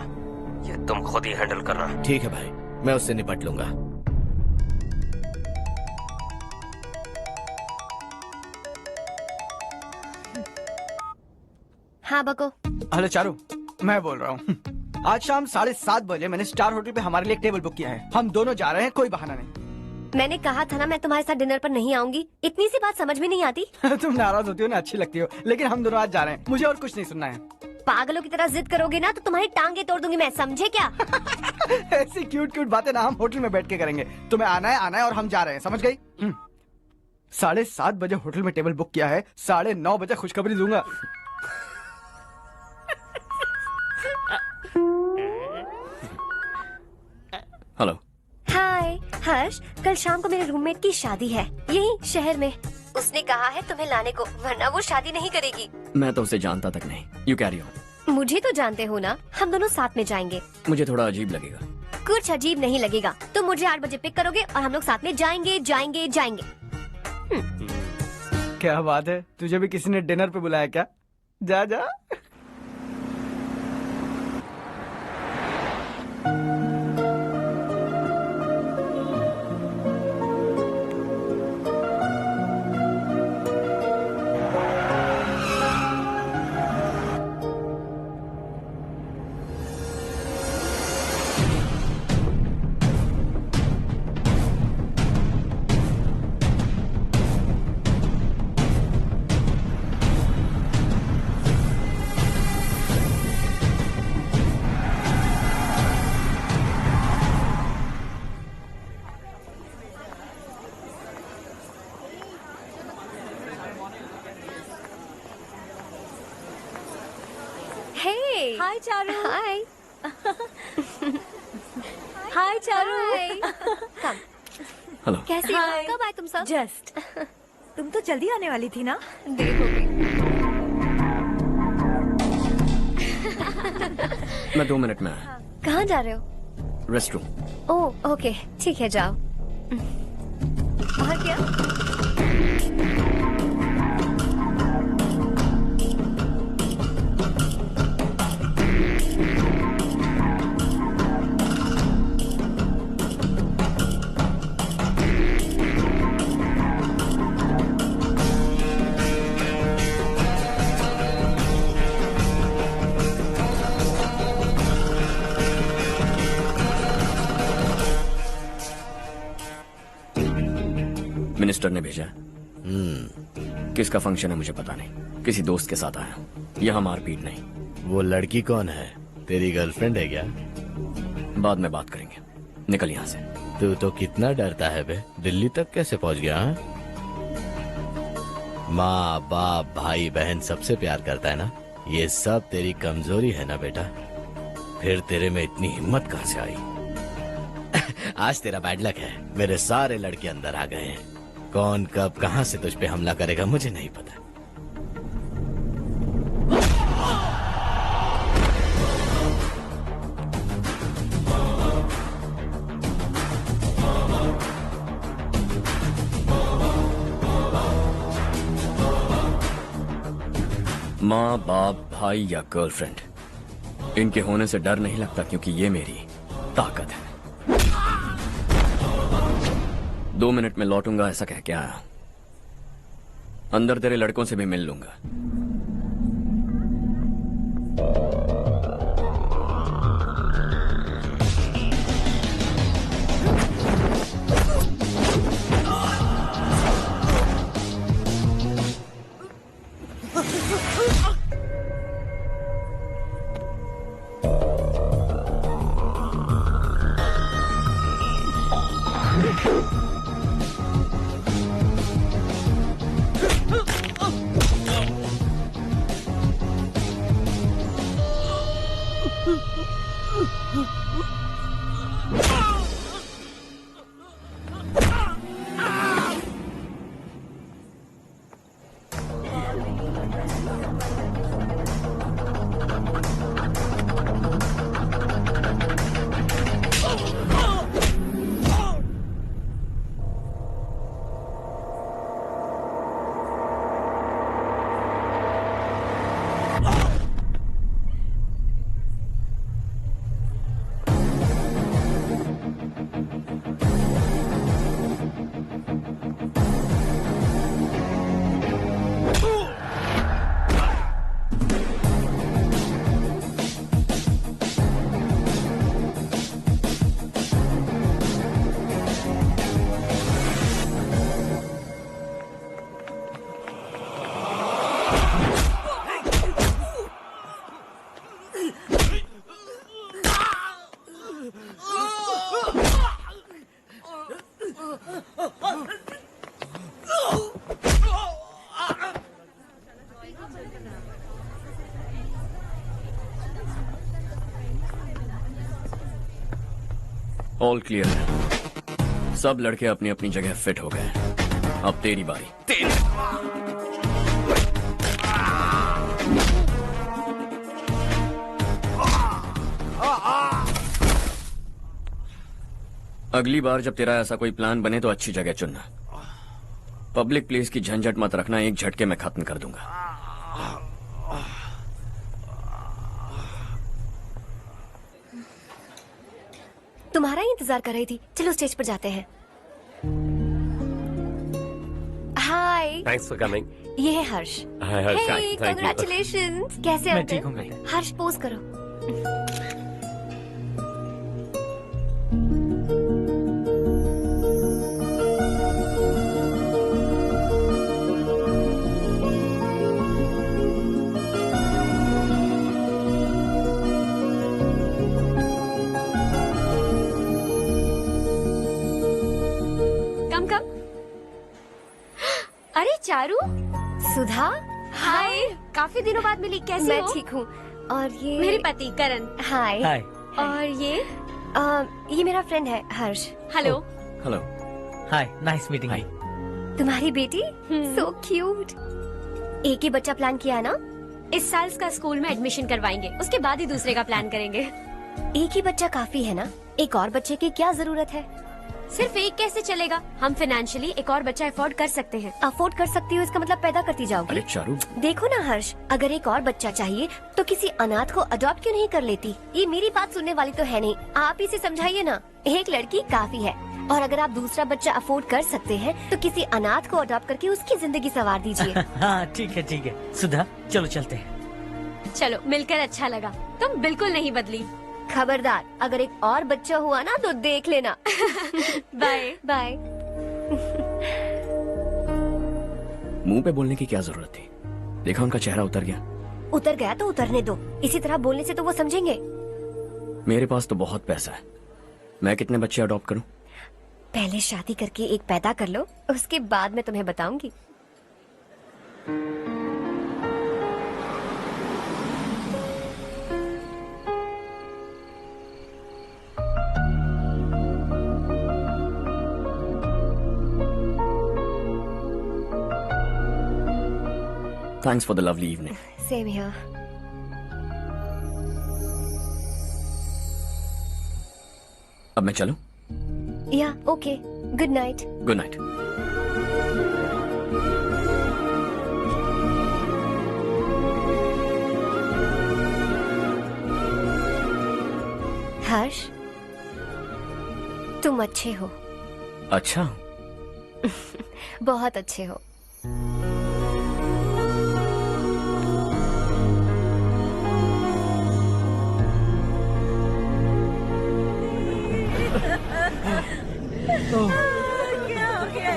ये तुम खुद ही हैंडल करना। ठीक है भाई, मैं उससे निपट लूंगा। हाँ बको। हेलो चारू, मैं बोल रहा हूँ। आज शाम 7:30 बजे मैंने स्टार होटल पे हमारे लिए एक टेबल बुक किया है। हम दोनों जा रहे हैं, कोई बहाना नहीं। मैंने कहा था ना मैं तुम्हारे साथ डिनर पर नहीं आऊंगी। इतनी सी बात समझ में नहीं आती? तुम नाराज होती हो ना, अच्छी लगती हो, लेकिन हम दोनों आज जा रहे हैं। मुझे और कुछ नहीं सुनना है। पागलों की तरह जिद करोगे ना तो तुम्हारी टांगे तोड़ दूंगी मैं, समझे क्या? ऐसी क्यूट क्यूट बातें ना हम होटल में बैठ के करेंगे। तुम्हें आना है और हम जा रहे हैं, समझ गई? 7:30 बजे होटल में टेबल बुक किया है, 9:30 बजे खुशखबरी दूंगा। हेलो। हाय हर्ष, कल शाम को मेरे रूममेट की शादी है यही शहर में। उसने कहा है तुम्हें लाने को, वरना वो शादी नहीं करेगी। मैं तो उसे जानता तक नहीं। You carry on. मुझे तो जानते हो ना, हम दोनों साथ में जाएंगे। मुझे थोड़ा अजीब लगेगा। कुछ अजीब नहीं लगेगा। तुम मुझे 8 बजे पिक करोगे और हम लोग साथ में जाएंगे जाएंगे जाएंगे। क्या बात है, तुझे भी किसी ने डिनर पे बुलाया क्या? जा जा। हाय चारू। हाय। हाय चारू। हेलो। कैसी हो? कब आए तुम सब? जस्ट। तुम तो जल्दी आने वाली थी ना? देर हो गई। मैं 2 मिनट में आया। कहाँ जा रहे हो? Rest room. ओह ओके, ठीक है जाओ। वहाँ क्या? मिनिस्टर ने भेजा। किसका फंक्शन है मुझे पता नहीं, किसी दोस्त के साथ आया। यहाँ मारपीट नहीं। वो लड़की कौन है? तेरी गर्लफ्रेंड है क्या? बाद में बात करेंगे, निकल यहाँ से। तू तो कितना डरता है बे, दिल्ली तक कैसे पहुँच गया? माँ बाप भाई बहन सबसे प्यार करता है ना, ये सब तेरी कमजोरी है ना बेटा। फिर तेरे में इतनी हिम्मत कहाँ से आई? आज तेरा बैड लक है, मेरे सारे लड़के अंदर आ गए हैं। कौन कब कहां से तुझ पे हमला करेगा मुझे नहीं पता। माँ बाप भाई या गर्लफ्रेंड, इनके होने से डर नहीं लगता, क्योंकि ये मेरी ताकत है। 2 मिनट में लौटूंगा ऐसा कह के आया। अंदर तेरे लड़कों से भी मिल लूंगा। ऑल क्लियर है। सब लड़के अपनी अपनी जगह फिट हो गए। अब तेरी बारी। अगली बार जब तेरा ऐसा कोई प्लान बने तो अच्छी जगह चुनना। पब्लिक प्लेस की झंझट मत रखना, एक झटके में खत्म कर दूंगा। तुम्हारा ही इंतजार कर रही थी। चलो स्टेज पर जाते हैं। हाय। Thanks for coming. ये है Harsh. Hi Harsh, hey, thank you. Congratulations. कैसे हो मैं ठीक हूँ अंकल? हर्ष पोज करो। कम कम। अरे चारू। सुधा। हाय। काफी दिनों बाद मिली, कैसी मैं हो? ठीक हूँ। और ये मेरे पति करण। हाय। हाय। और ये मेरा फ्रेंड है Harsh. Hello. Hello. Hi, nice meeting you. तुम्हारी बेटी सो क्यूट। एक ही बच्चा प्लान किया है ना? इस साल इसका स्कूल में एडमिशन करवाएंगे, उसके बाद ही दूसरे का प्लान करेंगे। एक ही बच्चा काफी है ना? एक और बच्चे की क्या जरूरत है? सिर्फ एक कैसे चलेगा? हम फाइनेंशियली एक और बच्चा अफोर्ड कर सकते हैं। अफोर्ड कर सकती हो इसका मतलब पैदा करती जाओगी? अरे चारू, देखो ना हर्ष, अगर एक और बच्चा चाहिए तो किसी अनाथ को अडॉप्ट क्यों नहीं कर लेती? ये मेरी बात सुनने वाली तो है नहीं, आप इसे समझाइए ना। एक लड़की काफी है, और अगर आप दूसरा बच्चा अफोर्ड कर सकते हैं तो किसी अनाथ को अडॉप्ट करके उसकी जिंदगी संवार दीजिए। हाँ ठीक है सुधा, चलो चलते हैं। चलो, मिलकर अच्छा लगा। तुम बिल्कुल नहीं बदली। खबरदार, अगर एक और बच्चा हुआ ना तो देख लेना। Bye bye. मुंह पे बोलने की क्या जरूरत थी? देखा उनका चेहरा उतर गया। उतर गया तो उतरने दो, इसी तरह बोलने से तो वो समझेंगे। मेरे पास तो बहुत पैसा है, मैं कितने बच्चे अडॉप्ट करूं? पहले शादी करके एक पैदा कर लो, उसके बाद मैं तुम्हें बताऊंगी। Thanks for the lovely evening. Same here. अब मैं चलूं? Yeah, okay. Good night. Good night. Harsh, तुम अच्छे हो। अच्छा। बहुत अच्छे हो। क्या हो गया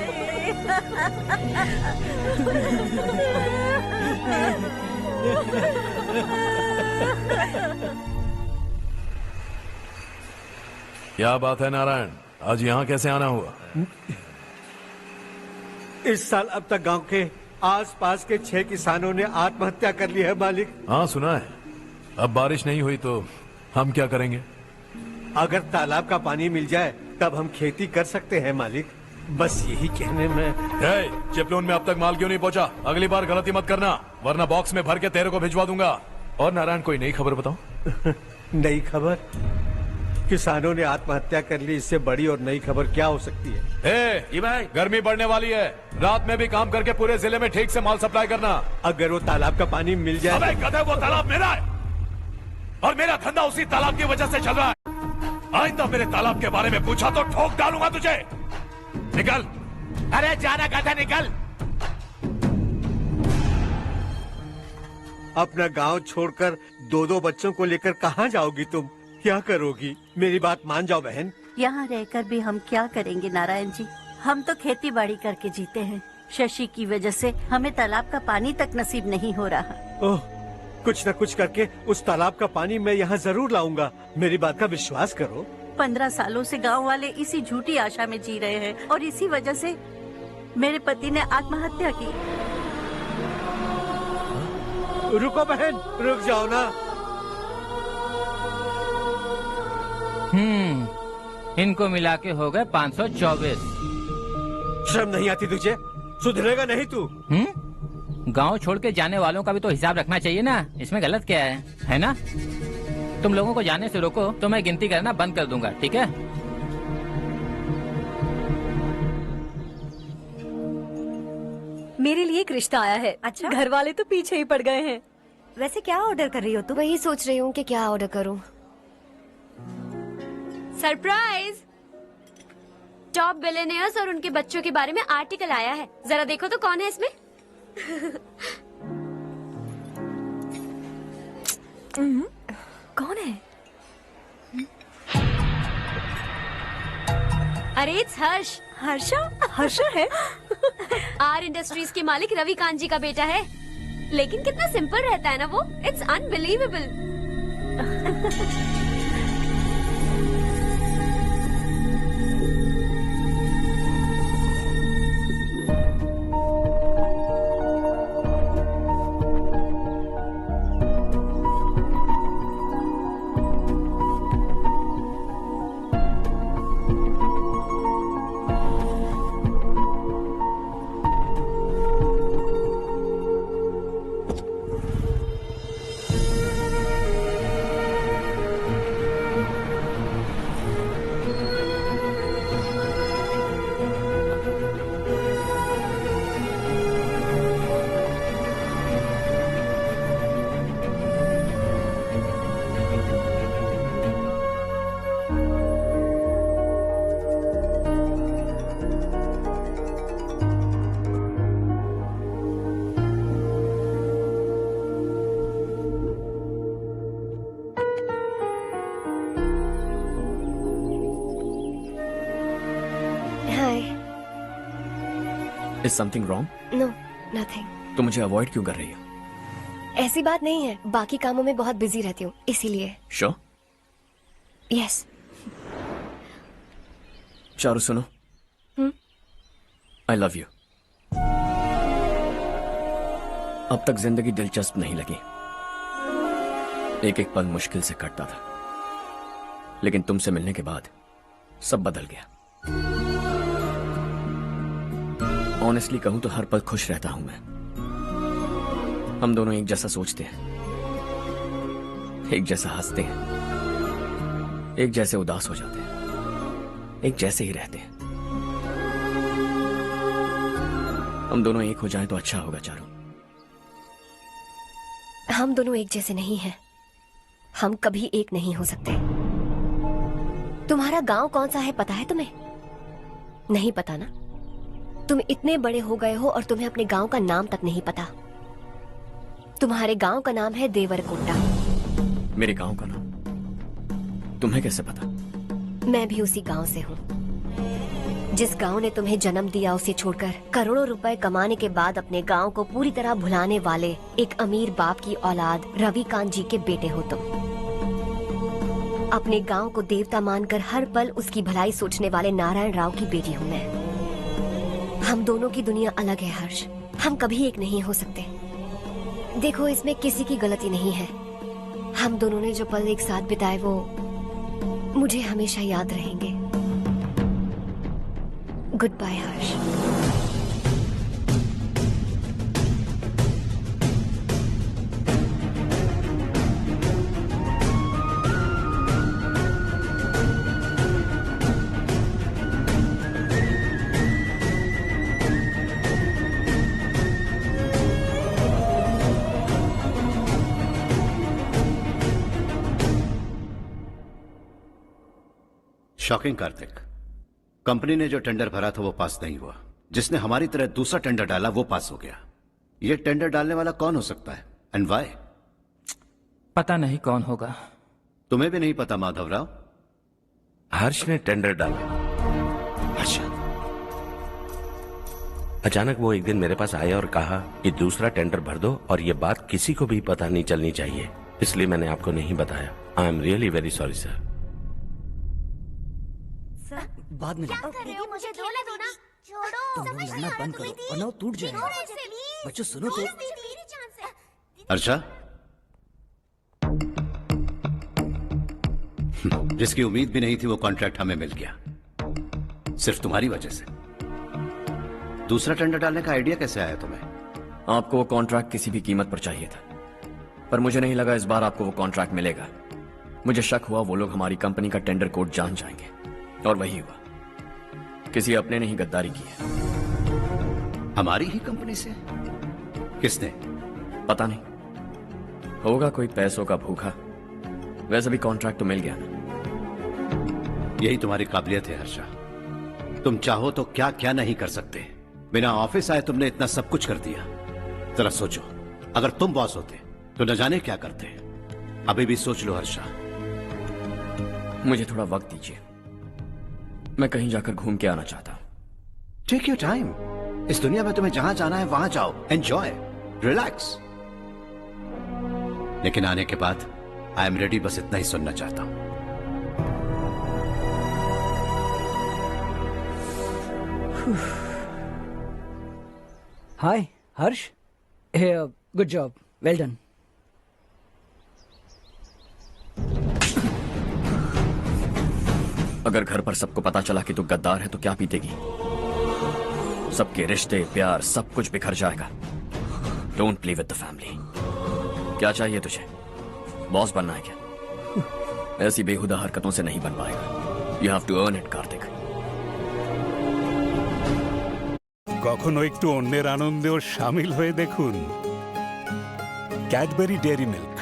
क्या बात है नारायण, आज यहाँ कैसे आना हुआ? इस साल अब तक गांव के आसपास के 6 किसानों ने आत्महत्या कर ली है मालिक। हाँ सुना है। अब बारिश नहीं हुई तो हम क्या करेंगे? अगर तालाब का पानी मिल जाए तब हम खेती कर सकते हैं मालिक। बस यही कहने में। चिपलून में अब तक माल क्यों नहीं पहुंचा? अगली बार गलती मत करना, वरना बॉक्स में भर के तेरे को भिजवा दूंगा। और नारायण, कोई नई खबर बताओ। नई खबर? किसानों ने आत्महत्या कर ली, इससे बड़ी और नई खबर क्या हो सकती है? ये भाई, गर्मी बढ़ने वाली है, रात में भी काम करके पूरे जिले में ठीक से माल सप्लाई करना। अगर वो तालाब का पानी मिल जाए। अबे गधे, वो तालाब मेरा है और मेरा धंधा उसी तालाब की वजह से चल रहा है। आइंदा मेरे तालाब के बारे में पूछा तो ठोक डालूंगा तुझे। निकल। अरे जाना गधा, निकल। अपना गांव छोड़कर 2-2 बच्चों को लेकर कहाँ जाओगी तुम? क्या करोगी? मेरी बात मान जाओ बहन। यहाँ रहकर भी हम क्या करेंगे नारायण जी? हम तो खेती बाड़ी करके जीते हैं। शशि की वजह से हमें तालाब का पानी तक नसीब नहीं हो रहा। ओह, कुछ न कुछ करके उस तालाब का पानी मैं यहाँ जरूर लाऊंगा। मेरी बात का विश्वास करो। 15 सालों से गांव वाले इसी झूठी आशा में जी रहे हैं और इसी वजह से मेरे पति ने आत्महत्या की। रुको बहन, रुक जाओ ना। इनको मिला के हो गए 524। शर्म नहीं आती तुझे? सुधरेगा नहीं तू? गांव छोड़ के जाने वालों का भी तो हिसाब रखना चाहिए ना। इसमें गलत क्या है ना? तुम लोगों को जाने से रोको तो मैं गिनती करना बंद कर दूंगा, ठीक है? मेरे लिए एक रिश्ता आया है। अच्छा, घर वाले तो पीछे ही पड़ गए हैं। वैसे क्या ऑर्डर कर रही हो तुम? वही सोच रही हूँ कि क्या ऑर्डर करूँ। सरप्राइज! टॉप बिलियनियर्स और उनके बच्चों के बारे में आर्टिकल आया है। जरा देखो तो कौन है इसमें। कौन है? अरे इट्स हर्ष। हर्षा है? आर इंडस्ट्रीज के मालिक रवि कांत जी का बेटा है। लेकिन कितना सिंपल रहता है ना वो। It's unbelievable. Is something wrong? No nothing. तो मुझे अवॉइड क्यों कर रही हो? ऐसी बात नहीं है, बाकी कामों में बहुत बिजी रहती हूँ इसीलिए। श्योर? यस। चारू सुनो, आई लव यू। अब तक जिंदगी दिलचस्प नहीं लगी, एक एक पल मुश्किल से कटता था, लेकिन तुमसे मिलने के बाद सब बदल गया। ऑनेस्टली कहूं तो हर पल खुश रहता हूं मैं। हम दोनों एक जैसा सोचते हैं, एक जैसा हंसते हैं, एक जैसे उदास हो जाते हैं, एक जैसे ही रहते हैं। हम दोनों एक हो जाएं तो अच्छा होगा चारू। हम दोनों एक जैसे नहीं हैं। हम कभी एक नहीं हो सकते। तुम्हारा गांव कौन सा है पता है तुम्हें? नहीं पता ना? तुम इतने बड़े हो गए हो और तुम्हें अपने गांव का नाम तक नहीं पता। तुम्हारे गांव का नाम है देवरकोटा। मेरे गांव का नाम तुम्हें कैसे पता? मैं भी उसी गांव से हूँ। जिस गांव ने तुम्हें जन्म दिया उसे छोड़कर करोड़ों रुपए कमाने के बाद अपने गांव को पूरी तरह भुलाने वाले एक अमीर बाप की औलाद रवि कांत जी के बेटे हो तुम। अपने गांव को देवता मानकर हर पल उसकी भलाई सोचने वाले नारायण राव की बेटी हूँ मैं। हम दोनों की दुनिया अलग है हर्ष, हम कभी एक नहीं हो सकते। देखो इसमें किसी की गलती नहीं है। हम दोनों ने जो पल एक साथ बिताए वो मुझे हमेशा याद रहेंगे। गुड बाय हर्ष। शॉकिंग कार्तिक, कंपनी ने जो टेंडर भरा था वो पास नहीं हुआ। जिसने हमारी तरह दूसरा टेंडर डाला वो पास हो गया। ये टेंडर डालने वाला कौन हो सकता है एंड व्हाई? पता नहीं कौन होगा। तुम्हें भी नहीं पता माधवराव? हर्ष ने टेंडर डाला। अच्छा। अचानक वो एक दिन मेरे पास आया और कहा कि दूसरा टेंडर भर दो और ये बात किसी को भी पता नहीं चलनी चाहिए, इसलिए मैंने आपको नहीं बताया। I am really very sorry sir. बाद में मुझे खेलने दो ना। तुम लोग लड़ना बंद करो वरना वो टूट जाएगा। बच्चों सुनो तो। अर्षा, जिसकी उम्मीद भी नहीं थी वो कॉन्ट्रैक्ट हमें मिल गया, सिर्फ तुम्हारी वजह से। दूसरा टेंडर डालने का आइडिया कैसे आया तुम्हें? आपको वो कॉन्ट्रैक्ट किसी भी कीमत पर चाहिए था, पर मुझे नहीं लगा इस बार आपको वो कॉन्ट्रैक्ट मिलेगा। मुझे शक हुआ वो लोग हमारी कंपनी का टेंडर कोड जान जाएंगे, और वही हुआ। किसी अपने ने ही गद्दारी की है। हमारी ही कंपनी से? किसने? पता नहीं, होगा कोई पैसों का भूखा। वैसे भी कॉन्ट्रैक्ट तो मिल गया ना। यही तुम्हारी काबिलियत है हर्षा, तुम चाहो तो क्या क्या नहीं कर सकते। बिना ऑफिस आए तुमने इतना सब कुछ कर दिया। जरा सोचो, अगर तुम बॉस होते तो न जाने क्या करते। अभी भी सोच लो हर्षा। मुझे थोड़ा वक्त दीजिए, मैं कहीं जाकर घूम के आना चाहता हूं। Take your time. इस दुनिया में तुम्हें जहां जाना है वहां जाओ, एंजॉय, रिलैक्स। लेकिन आने के बाद आई एम रेडी, बस इतना ही सुनना चाहता हूं। हाय हर्ष, गुड जॉब, वेल डन। अगर घर पर सबको पता चला कि तू गद्दार है तो क्या पीतेगी? सबके रिश्ते, प्यार, सब कुछ बिखर जाएगा। Don't play with the family. क्या चाहिए तुझे? बॉस बनना है क्या? ऐसी बेहुदा हरकतों से नहीं बन पाएगा। You have to earn it Kartik. কখনো একটু অন্যের আনন্দেও শামিল হয়ে দেখুন कैडबरी डेयरी मिल्क।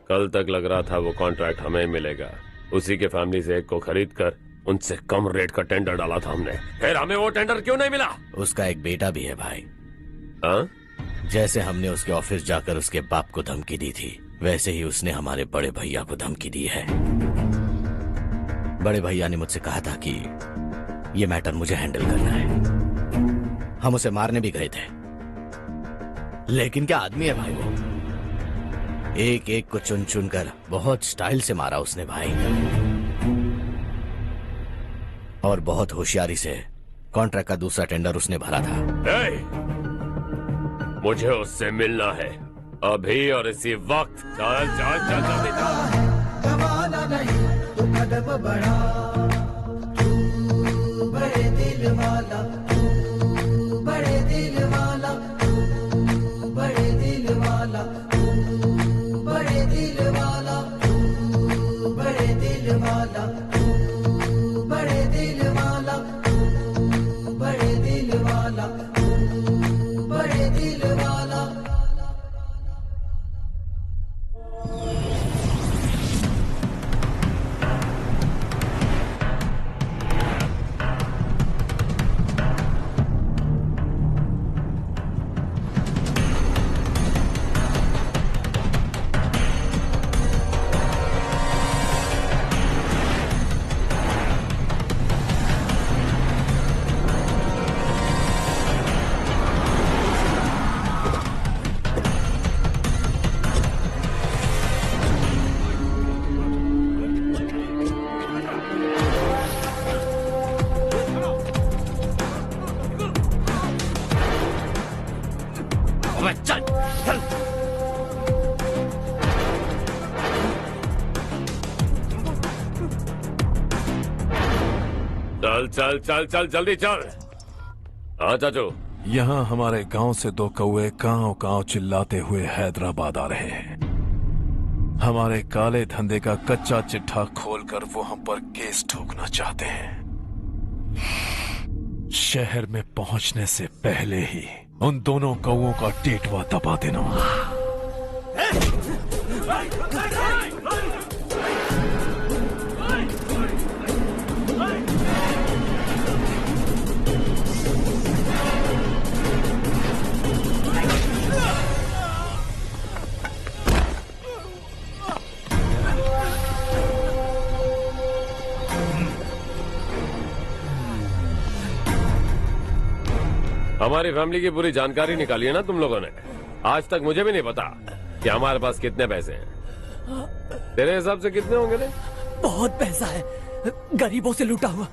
कल तक लग रहा था वो कॉन्ट्रैक्ट हमें मिलेगा, उसी के फैमिली से एक को खरीद कर उनसे कम रेट का टेंडर डाला था हमने। फिर हमें वो टेंडर क्यों नहीं मिला? उसका एक बेटा भी है भाई। हाँ? जैसे हमने उसके ऑफिस जाकर उसके बाप को धमकी दी थी, वैसे ही उसने हमारे बड़े भैया को धमकी दी है। बड़े भैया ने मुझसे कहा था कि ये मैटर मुझे हैंडल करना है। हम उसे मारने भी गए थे, लेकिन क्या आदमी है भाई वो। एक एक को चुन चुन कर बहुत स्टाइल से मारा उसने भाई, और बहुत होशियारी से कॉन्ट्रैक्ट का दूसरा टेंडर उसने भरा था। मुझे उससे मिलना है अभी और इसी वक्त। चल चल चल जल्दी चल। गवाना नहीं तू कदम बढ़ा, तू बड़े दिल वाला, तू बड़े दिल वाला, तू बड़े दिल वाला, तू बड़े दिल वाला, तू बड़े दिल वाला, तू बड़े दिल वाला, तू बड़े दिल वाला, तू बड़े दिल वाला। चल चल चल चल जल्दी चल। हाँ चाचू। यहाँ हमारे गांव से दो कौए कांव कांव चिल्लाते हुए हैदराबाद आ रहे हैं। हमारे काले धंधे का कच्चा चिट्ठा खोलकर वो हम पर केस ठोकना चाहते हैं। शहर में पहुंचने से पहले ही उन दोनों कौओं का टेटवा दबा देना। हमारी फैमिली की पूरी जानकारी निकाली है ना तुम लोगों ने। आज तक मुझे भी नहीं पता कि हमारे पास कितने पैसे हैं। तेरे हिसाब से कितने होंगे रे? बहुत पैसा है, गरीबों से लूटा हुआ।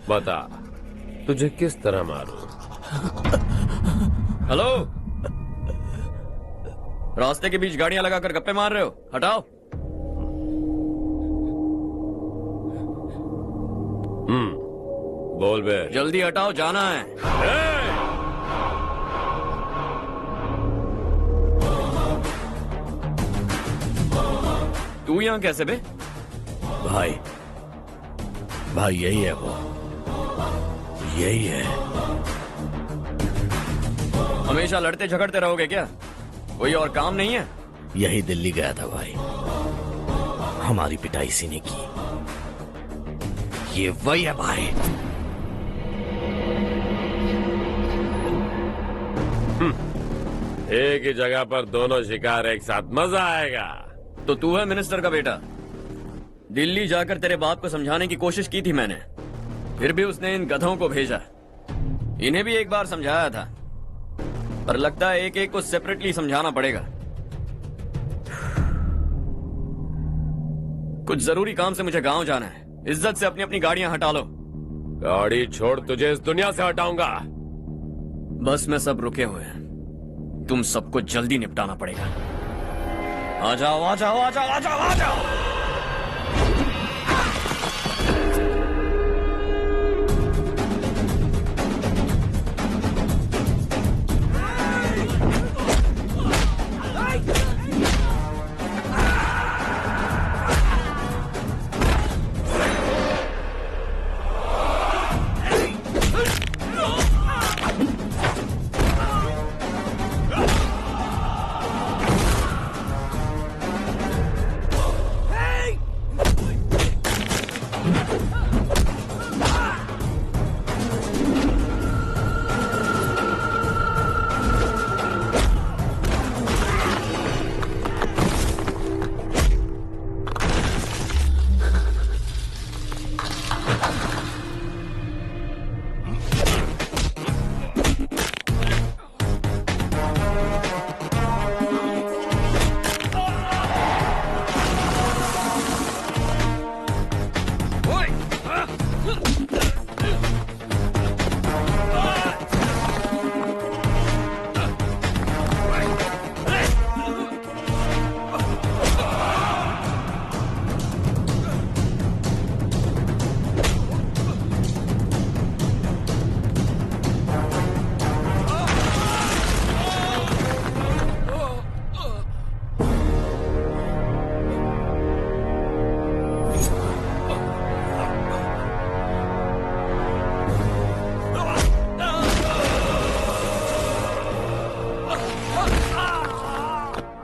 बता तुझे किस तरह मारूं? हेलो रास्ते के बीच गाड़ियां लगाकर गप्पे मार रहे हो, हटाओ। बोल बे। जल्दी हटाओ, जाना है। तू यहाँ कैसे बे? भाई भाई यही है वो, यही है। हमेशा लड़ते झगड़ते रहोगे क्या? कोई और काम नहीं है? यही दिल्ली गया था भाई, हमारी पिटाई इसी ने की। ये वही है भाई। एक ही जगह पर दोनों शिकार एक साथ, मजा आएगा। तो तू है मिनिस्टर का बेटा? दिल्ली जाकर तेरे बाप को समझाने की कोशिश की थी मैंने, फिर भी उसने इन गधों को भेजा। इन्हें भी एक बार समझाया था, पर लगता है एक एक को सेपरेटली समझाना पड़ेगा। कुछ जरूरी काम से मुझे गांव जाना है। इज्जत से अपनी अपनी गाड़ियां हटा लो। गाड़ी छोड़, तुझे इस दुनिया से हटाऊंगा। बस में सब रुके हुए हैं, तुम सबको जल्दी निपटाना पड़ेगा। आ जाओ आ जाओ आ जाओ आ जाओ आ जाओ।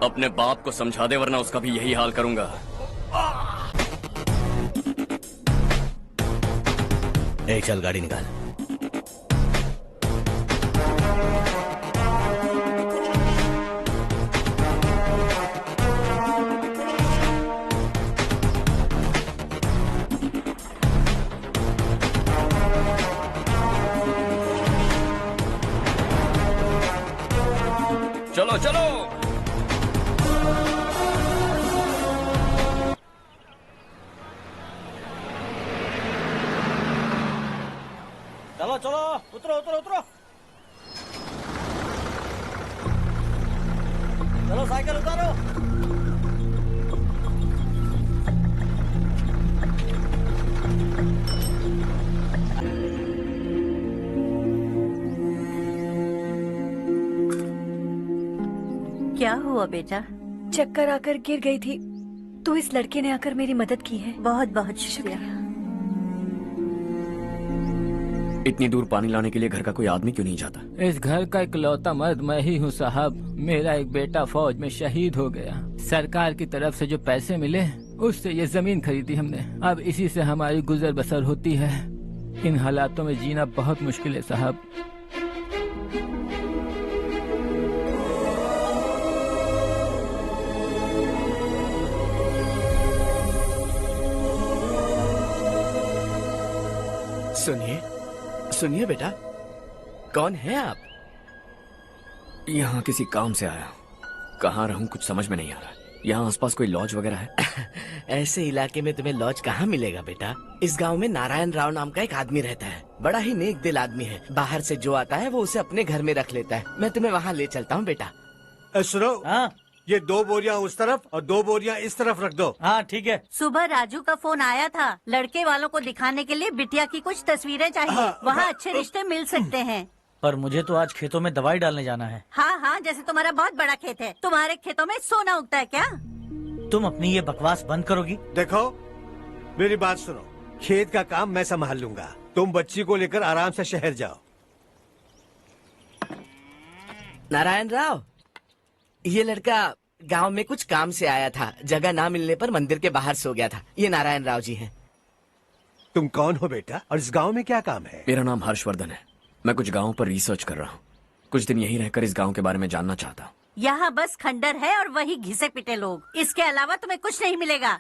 अपने बाप को समझा दे, वरना उसका भी यही हाल करूंगा। एक चल गाड़ी निकाल। चलो चलो। चलो चलो, उतरो उतरो उतरो। चलो साइकिल उतारो। क्या हुआ बेटा? चक्कर आकर गिर गई थी, तो इस लड़के ने आकर मेरी मदद की है। बहुत बहुत शुक्रिया। इतनी दूर पानी लाने के लिए घर का कोई आदमी क्यों नहीं जाता? इस घर का इकलौता मर्द मैं ही हूँ साहब। मेरा एक बेटा फौज में शहीद हो गया। सरकार की तरफ से जो पैसे मिले उससे ये जमीन खरीदी हमने। अब इसी से हमारी गुजर बसर होती है। इन हालातों में जीना बहुत मुश्किल है साहब। सुनिए सुनिए बेटा, कौन है आप? यहाँ किसी काम से आया हूँ। कहाँ रहूँ कुछ समझ में नहीं आ रहा। यहाँ आसपास कोई लॉज वगैरह है? ऐसे इलाके में तुम्हें लॉज कहाँ मिलेगा बेटा? इस गांव में नारायण राव नाम का एक आदमी रहता है। बड़ा ही नेक दिल आदमी है। बाहर से जो आता है वो उसे अपने घर में रख लेता है। मैं तुम्हें वहाँ ले चलता हूँ बेटा। सुनो, ये 2 बोरियां उस तरफ और 2 बोरियां इस तरफ रख दो। हाँ ठीक है। सुबह राजू का फोन आया था, लड़के वालों को दिखाने के लिए बिटिया की कुछ तस्वीरें चाहिए। वहाँ अच्छे रिश्ते मिल सकते हैं। पर मुझे तो आज खेतों में दवाई डालने जाना है। हाँ हाँ, जैसे तुम्हारा बहुत बड़ा खेत है, तुम्हारे खेतों में सोना उगता है क्या? तुम अपनी ये बकवास बंद करोगी? देखो मेरी बात सुनो, खेत का काम मैं संभाल लूंगा, तुम बच्ची को लेकर आराम से शहर जाओ। नारायण राव, ये लड़का गांव में कुछ काम से आया था, जगह ना मिलने पर मंदिर के बाहर सो गया था। ये नारायण राव जी हैं। तुम कौन हो बेटा और इस गांव में क्या काम है? मेरा नाम हर्षवर्धन है। मैं कुछ गाँव पर रिसर्च कर रहा हूँ। कुछ दिन यहीं रहकर इस गाँव के बारे में जानना चाहता हूँ। यहाँ बस खंडर है और वही घिसे पिटे लोग, इसके अलावा तुम्हें कुछ नहीं मिलेगा।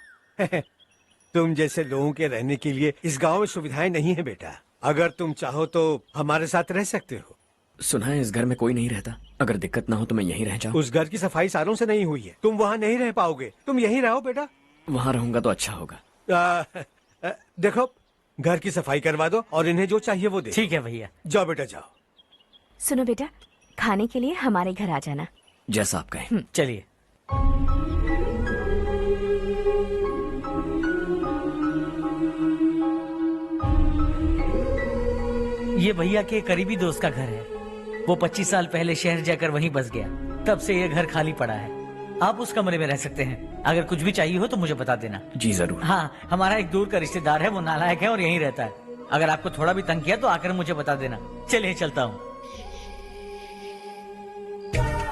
तुम जैसे लोगों के रहने के लिए इस गांव में सुविधाएं नहीं है बेटा। अगर तुम चाहो तो हमारे साथ रह सकते हो। सुना है इस घर में कोई नहीं रहता, अगर दिक्कत ना हो तो मैं यहीं रह जाऊँ। उस घर की सफाई सालों से नहीं हुई है, तुम वहाँ नहीं रह पाओगे, तुम यहीं रहो बेटा। वहाँ रहूंगा तो अच्छा होगा। देखो घर की सफाई करवा दो और इन्हें जो चाहिए वो दे। ठीक है भैया। जाओ बेटा जाओ। सुनो बेटा, खाने के लिए हमारे घर आ जाना। जैसा आप कहें। चलिए। ये भैया के करीबी दोस्त का घर है। वो 25 साल पहले शहर जाकर वहीं बस गया, तब से ये घर खाली पड़ा है। आप उस कमरे में रह सकते हैं। अगर कुछ भी चाहिए हो तो मुझे बता देना। जी जरूर। हाँ, हमारा एक दूर का रिश्तेदार है, वो नालायक है और यहीं रहता है। अगर आपको थोड़ा भी तंग किया तो आकर मुझे बता देना। चलिए चलता हूँ।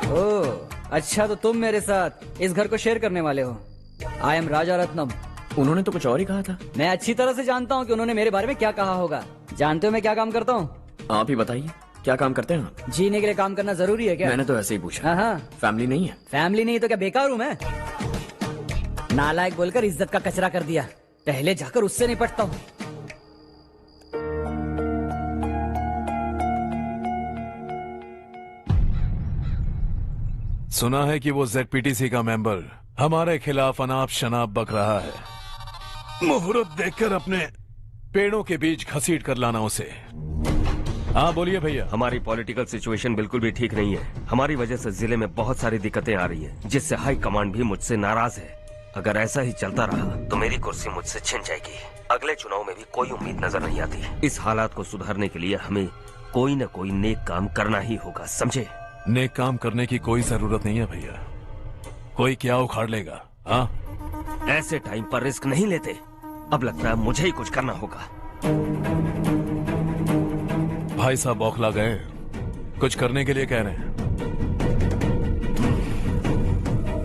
ओह अच्छा, तो तुम मेरे साथ इस घर को शेयर करने वाले हो। आई एम राजा रत्नम। उन्होंने तो कुछ और ही कहा था। मैं अच्छी तरह से जानता हूँ कि उन्होंने मेरे बारे में क्या कहा होगा। जानते हो मैं क्या काम करता हूँ? आप ही बताइए, क्या काम करते हैं आप? जीने के लिए काम करना जरूरी है क्या? मैंने तो ऐसे ही पूछा। हाँ हाँ। फैमिली नहीं है? फैमिली नहीं तो क्या बेकार हूँ मैं? नालायक बोलकर इज्जत का कचरा कर दिया। पहले जाकर उससे निपटता हूँ। सुना है कि वो ZPTC का मेंबर हमारे खिलाफ अनाप शनाप बक रहा है। मुहूर्त देखकर अपने पेड़ों के बीच घसीट कर लाना उसे। हाँ बोलिए भैया। हमारी पॉलिटिकल सिचुएशन बिल्कुल भी ठीक नहीं है। हमारी वजह से जिले में बहुत सारी दिक्कतें आ रही हैं, जिससे हाई कमांड भी मुझसे नाराज है। अगर ऐसा ही चलता रहा तो मेरी कुर्सी मुझसे छिन जाएगी। अगले चुनाव में भी कोई उम्मीद नजर नहीं आती। इस हालात को सुधारने के लिए हमें कोई न कोई नेक काम करना ही होगा, समझे? नेक काम करने की कोई जरूरत नहीं है भैया। कोई क्या उखाड़ लेगा? हाँ, ऐसे टाइम पर रिस्क नहीं लेते। अब लगता है मुझे ही कुछ करना होगा। भाई साहब बौखला गए, कुछ करने के लिए कह रहे हैं।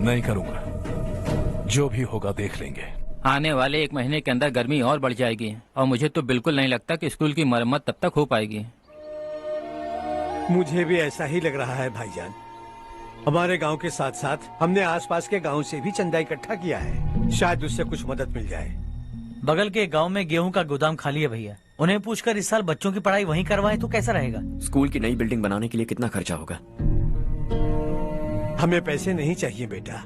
नहीं करूंगा, जो भी होगा देख लेंगे। आने वाले 1 महीने के अंदर गर्मी और बढ़ जाएगी और मुझे तो बिल्कुल नहीं लगता कि स्कूल की मरम्मत तब तक हो पाएगी। मुझे भी ऐसा ही लग रहा है भाईजान। हमारे गांव के साथ साथ हमने आसपास के गांव से भी चंदा इकट्ठा किया है, शायद उससे कुछ मदद मिल जाए। बगल के गांव में गेहूं का गोदाम खाली है भैया। उन्हें पूछकर इस साल बच्चों की पढ़ाई वहीं करवाएं तो कैसा रहेगा? स्कूल की नई बिल्डिंग बनाने के लिए कितना खर्चा होगा? हमें पैसे नहीं चाहिए बेटा।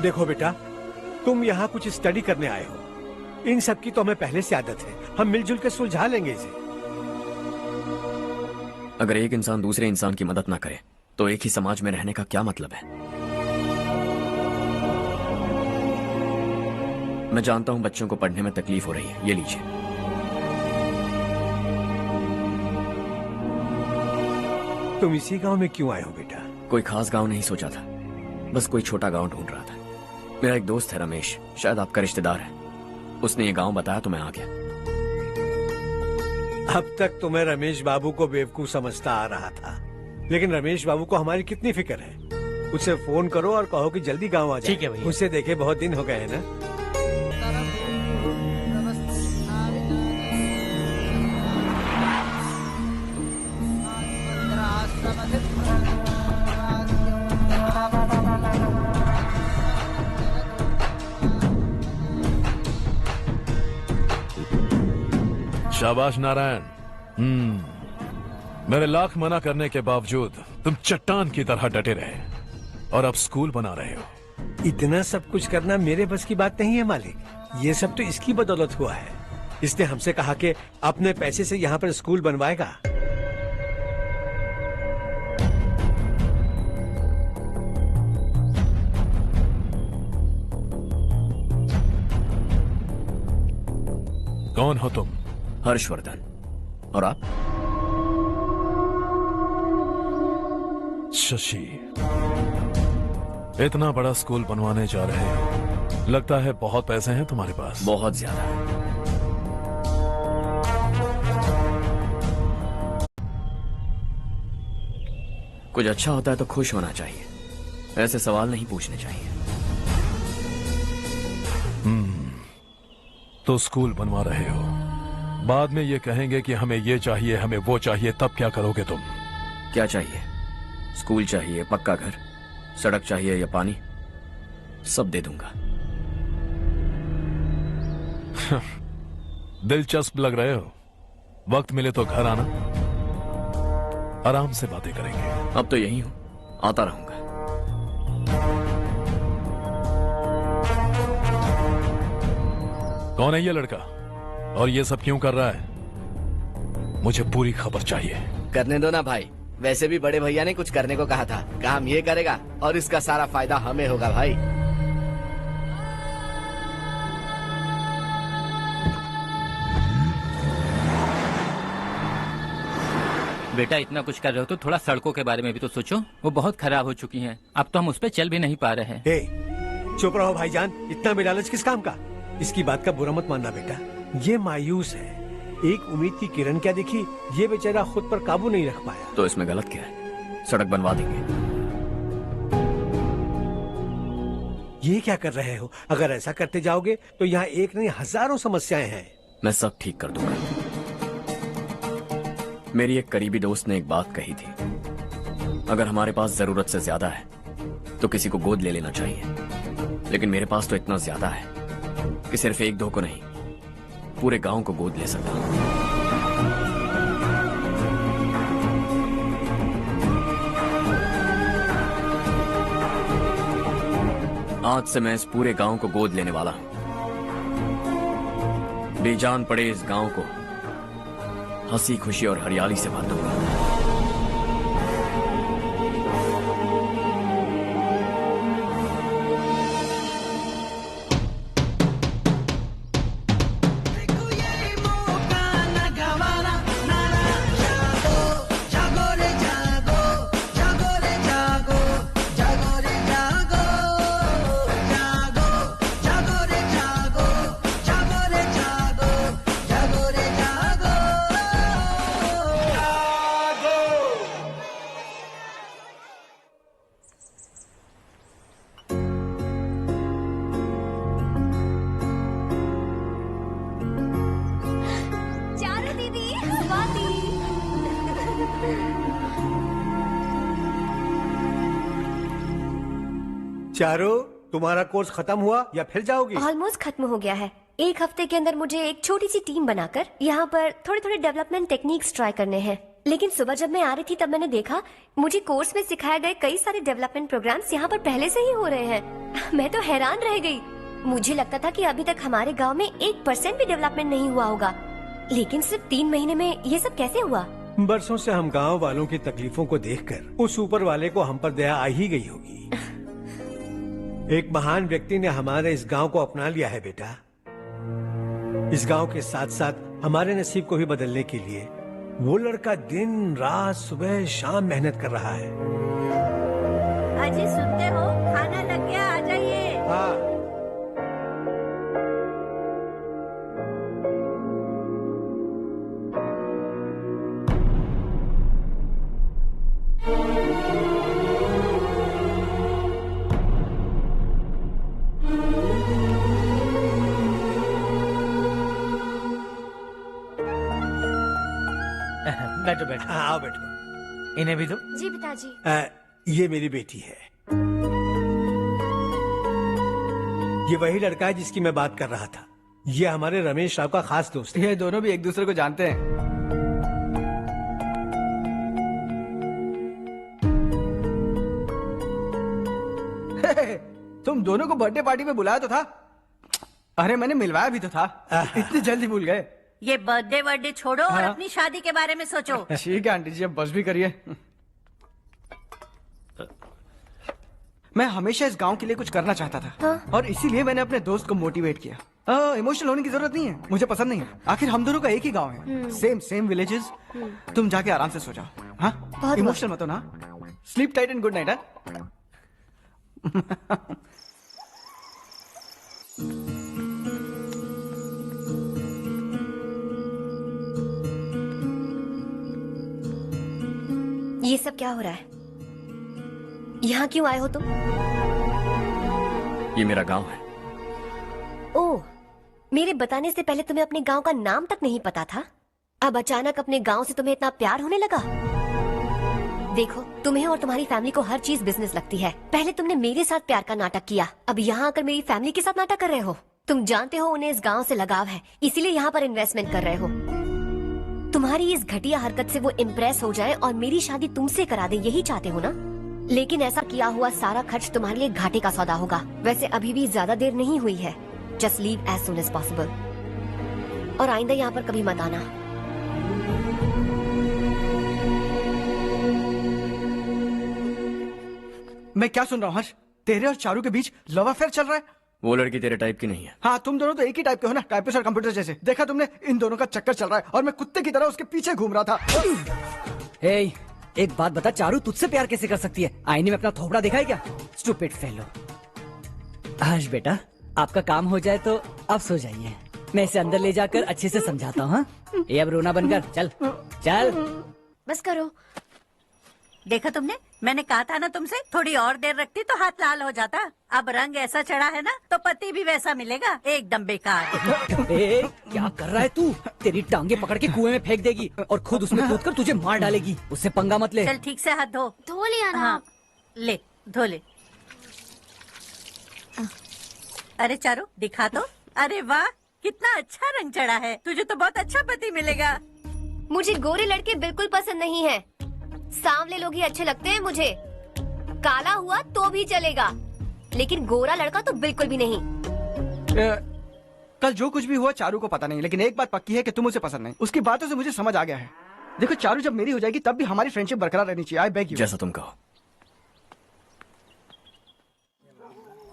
देखो बेटा, तुम यहाँ कुछ स्टडी करने आए हो। इन सब की तो हमें पहले से आदत है। हम मिलजुल के सुलझा लेंगे इसे। अगर एक इंसान दूसरे इंसान की मदद ना करे तो एक ही समाज में रहने का क्या मतलब है? मैं जानता हूं बच्चों को पढ़ने में तकलीफ हो रही है, ये लीजिए। तुम इसी गांव में क्यों आए हो बेटा? कोई खास गांव नहीं सोचा था, बस कोई छोटा गांव ढूंढ रहा था। मेरा एक दोस्त है रमेश, शायद आपका रिश्तेदार है। उसने ये गांव बताया तो मैं आ गया। अब तक तो मैं रमेश बाबू को बेवकूफ समझता आ रहा था, लेकिन रमेश बाबू को हमारी कितनी फिक्र है। उसे फोन करो और कहो कि जल्दी गांव आ जाए। ठीक है भैया। उसे देखे बहुत दिन हो गए हैं ना। शाबाश नारायण। मेरे लाख मना करने के बावजूद तुम चट्टान की तरह डटे रहे और अब स्कूल बना रहे हो। इतना सब कुछ करना मेरे बस की बात नहीं है मालिक। ये सब तो इसकी बदौलत हुआ है। इसने हमसे कहा कि अपने पैसे से यहाँ पर स्कूल बनवाएगा। कौन हो तुम? हर्षवर्धन। और आप? शशि। इतना बड़ा स्कूल बनवाने जा रहे हो, लगता है बहुत पैसे हैं तुम्हारे पास। बहुत ज्यादा। कुछ अच्छा होता है तो खुश होना चाहिए, ऐसे सवाल नहीं पूछने चाहिए। तो स्कूल बनवा रहे हो, बाद में ये कहेंगे कि हमें ये चाहिए, हमें वो चाहिए, तब क्या करोगे तुम? क्या चाहिए? स्कूल चाहिए, पक्का घर, सड़क चाहिए या पानी, सब दे दूंगा। दिलचस्प लग रहे हो। वक्त मिले तो घर आना, आराम से बातें करेंगे। अब तो यही हूं, आता रहूंगा। कौन है ये लड़का और ये सब क्यों कर रहा है? मुझे पूरी खबर चाहिए। करने दो ना भाई, वैसे भी बड़े भैया ने कुछ करने को कहा था, काम ये करेगा और इसका सारा फायदा हमें होगा भाई। बेटा इतना कुछ कर रहे हो तो थोड़ा सड़कों के बारे में भी तो सोचो, वो बहुत खराब हो चुकी हैं। अब तो हम उस पर चल भी नहीं पा रहे हैं। चुप रहो भाईजान, इतना बेलालच किस काम का? इसकी बात का बुरा मत मानना बेटा, ये मायूस है। एक उम्मीद की किरण क्या देखी, ये बेचारा खुद पर काबू नहीं रख पाया। तो इसमें गलत क्या है? सड़क बनवा देंगे। ये क्या कर रहे हो? अगर ऐसा करते जाओगे तो यहाँ एक नहीं हजारों समस्याएं हैं। मैं सब ठीक कर दूंगा। मेरी एक करीबी दोस्त ने एक बात कही थी, अगर हमारे पास जरूरत से ज्यादा है तो किसी को गोद ले लेना चाहिए। लेकिन मेरे पास तो इतना ज्यादा है कि सिर्फ एक दो को नहीं, पूरे गांव को गोद ले सकता हूं। आज से मैं इस पूरे गांव को गोद लेने वाला हूं। बेजान पड़े इस गांव को हंसी खुशी और हरियाली से बांधूंगा। चारो, तुम्हारा कोर्स खत्म हुआ या फिर जाओगी? ऑलमोस्ट खत्म हो गया है। एक हफ्ते के अंदर मुझे एक छोटी सी टीम बनाकर यहाँ पर थोड़े थोड़े डेवलपमेंट टेक्निक्स ट्राई करने हैं। लेकिन सुबह जब मैं आ रही थी तब मैंने देखा मुझे कोर्स में सिखाए गए कई सारे डेवलपमेंट प्रोग्राम्स यहाँ पर पहले से ही हो रहे हैं। मैं तो हैरान रह गई। मुझे लगता था कि अभी तक हमारे गाँव में 1% भी डेवलपमेंट नहीं हुआ होगा, लेकिन सिर्फ 3 महीने में ये सब कैसे हुआ? बरसों से हम गांव वालों की तकलीफों को देखकर उस ऊपर वाले को हम पर दया आ ही गई होगी। एक महान व्यक्ति ने हमारे इस गांव को अपना लिया है बेटा। इस गांव के साथ साथ हमारे नसीब को भी बदलने के लिए वो लड़का दिन रात सुबह शाम मेहनत कर रहा है। अजी सुनते हो, खाना लग गया, आ जाइए। हाँ। बैठो बैठो। आओ बैठो। इन्हें भी दो। जी पिताजी। ये मेरी बेटी है। ये वही लड़का है जिसकी मैं बात कर रहा था। ये हमारे रमेश राव का खास दोस्त है। ये दोनों भी एक दूसरे को जानते हैं। तुम दोनों को बर्थडे पार्टी में बुलाया तो था, अरे मैंने मिलवाया भी तो था, इतनी जल्दी भूल गए। ये बर्थडे वर्डे छोड़ो और हाँ। अपनी शादी के बारे में सोचो। ठीक है आंटी जी, अब बस भी करिए। मैं हमेशा इस गांव के लिए कुछ करना चाहता था और इसीलिए मैंने अपने दोस्त को मोटिवेट किया। इमोशनल होने की जरूरत नहीं है, मुझे पसंद नहीं है। आखिर हम दोनों का एक ही गांव है, सेम विलेजेस। तुम जाके आराम से सो जाओ। हाँ, इमोशनल मत हो ना। Sleep tight and good night. ये सब क्या हो रहा है? यहाँ क्यों आए हो तुम? ये मेरा गांव है। ओह, मेरे बताने से पहले तुम्हें अपने गांव का नाम तक नहीं पता था? अब अचानक अपने गांव से तुम्हें इतना प्यार होने लगा? देखो, तुम्हें और तुम्हारी फैमिली को हर चीज बिजनेस लगती है। पहले तुमने मेरे साथ प्यार का नाटक किया, अब यहाँ आकर मेरी फैमिली के साथ नाटक कर रहे हो। तुम जानते हो उन्हें इस गांव से लगाव है, इसीलिए यहाँ पर इन्वेस्टमेंट कर रहे हो। तुम्हारी इस घटिया हरकत से वो इम्प्रेस हो जाए और मेरी शादी तुमसे करा दे, यही चाहते हो ना? लेकिन ऐसा किया हुआ सारा खर्च तुम्हारे लिए घाटे का सौदा होगा। वैसे अभी भी ज्यादा देर नहीं हुई है। Just leave as soon as possible और आइंदा यहाँ पर कभी मत आना। मैं क्या सुन रहा हूँ हर्ष? तेरे और चारू के बीच लव अफेयर चल रहा है? वो लड़की तेरे टाइप की नहीं है। हाँ, तुम दोनों तो एक ही टाइप के हो ना, टाइपिस्ट और कंप्यूटर जैसे। देखा तुमने, इन दोनों का चक्कर चल रहा है और मैं कुत्ते की तरह उसके पीछे घूम रहा था। हे, एक बात बता, चारू तुझसे प्यार कैसे कर सकती है? आईने में अपना थोबड़ा देखा है क्या? Stupid fellow. हर्ष बेटा, आपका काम हो जाए तो अब सो जाइए। मैं इसे अंदर ले जाकर अच्छे से समझाता हूँ। ये अब रोना बनकर चल चल। बस करो। देखा तुमने, मैंने कहा था ना तुमसे, थोड़ी और देर रखती तो हाथ लाल हो जाता। अब रंग ऐसा चढ़ा है ना तो पति भी वैसा मिलेगा, एकदम बेकार। ए, क्या कर रहा है तू? तेरी टांगे पकड़ के कुएं में फेंक देगी और खुद उसमें कूदकर तुझे मार डालेगी। उससे पंगा मत ले। चल ठीक से हाथ धो। धो लिया ना। हाँ, ले धो ले। अरे चारू दिखा तो। अरे वाह, कितना अच्छा रंग चढ़ा है। तुझे तो बहुत अच्छा पति मिलेगा। मुझे गोरे लड़के बिल्कुल पसंद नहीं है। सांवले लोग ही अच्छे लगते हैं मुझे। काला हुआ तो भी चलेगा, लेकिन गोरा लड़का तो बिल्कुल भी नहीं। कल जो कुछ भी हुआ चारू को पता नहीं, लेकिन एक बात पक्की है कि तुम उसे पसंद नहीं। उसकी बातों से मुझे समझ आ गया है। देखो चारू जब मेरी हो जाएगी तब भी हमारी फ्रेंडशिप बरकरार रहनी चाहिए। I beg you. जैसा तुम कहो।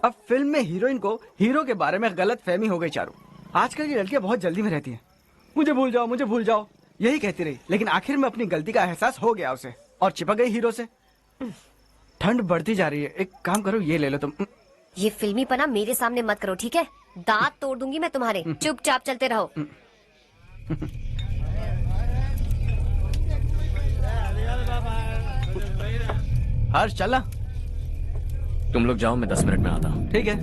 अब फिल्म में हीरोइन को हीरो के बारे में गलत फहमी हो गई चारू। आजकल की लड़कियां बहुत जल्दी में रहती हैं। मुझे भूल जाओ, मुझे भूल जाओ, यही कहती रही, लेकिन आखिर में अपनी गलती का एहसास हो गया उसे और चिपक गई हीरो से। ठंड बढ़ती जा रही है, एक काम करो, ये ले लो तुम। ये फिल्मी पना मेरे सामने मत करो, ठीक है? दांत तोड़ दूंगी मैं तुम्हारे। चुपचाप चलते रहो। हर्ष चलना। तुम लोग जाओ, मैं 10 मिनट में आता हूँ। ठीक है।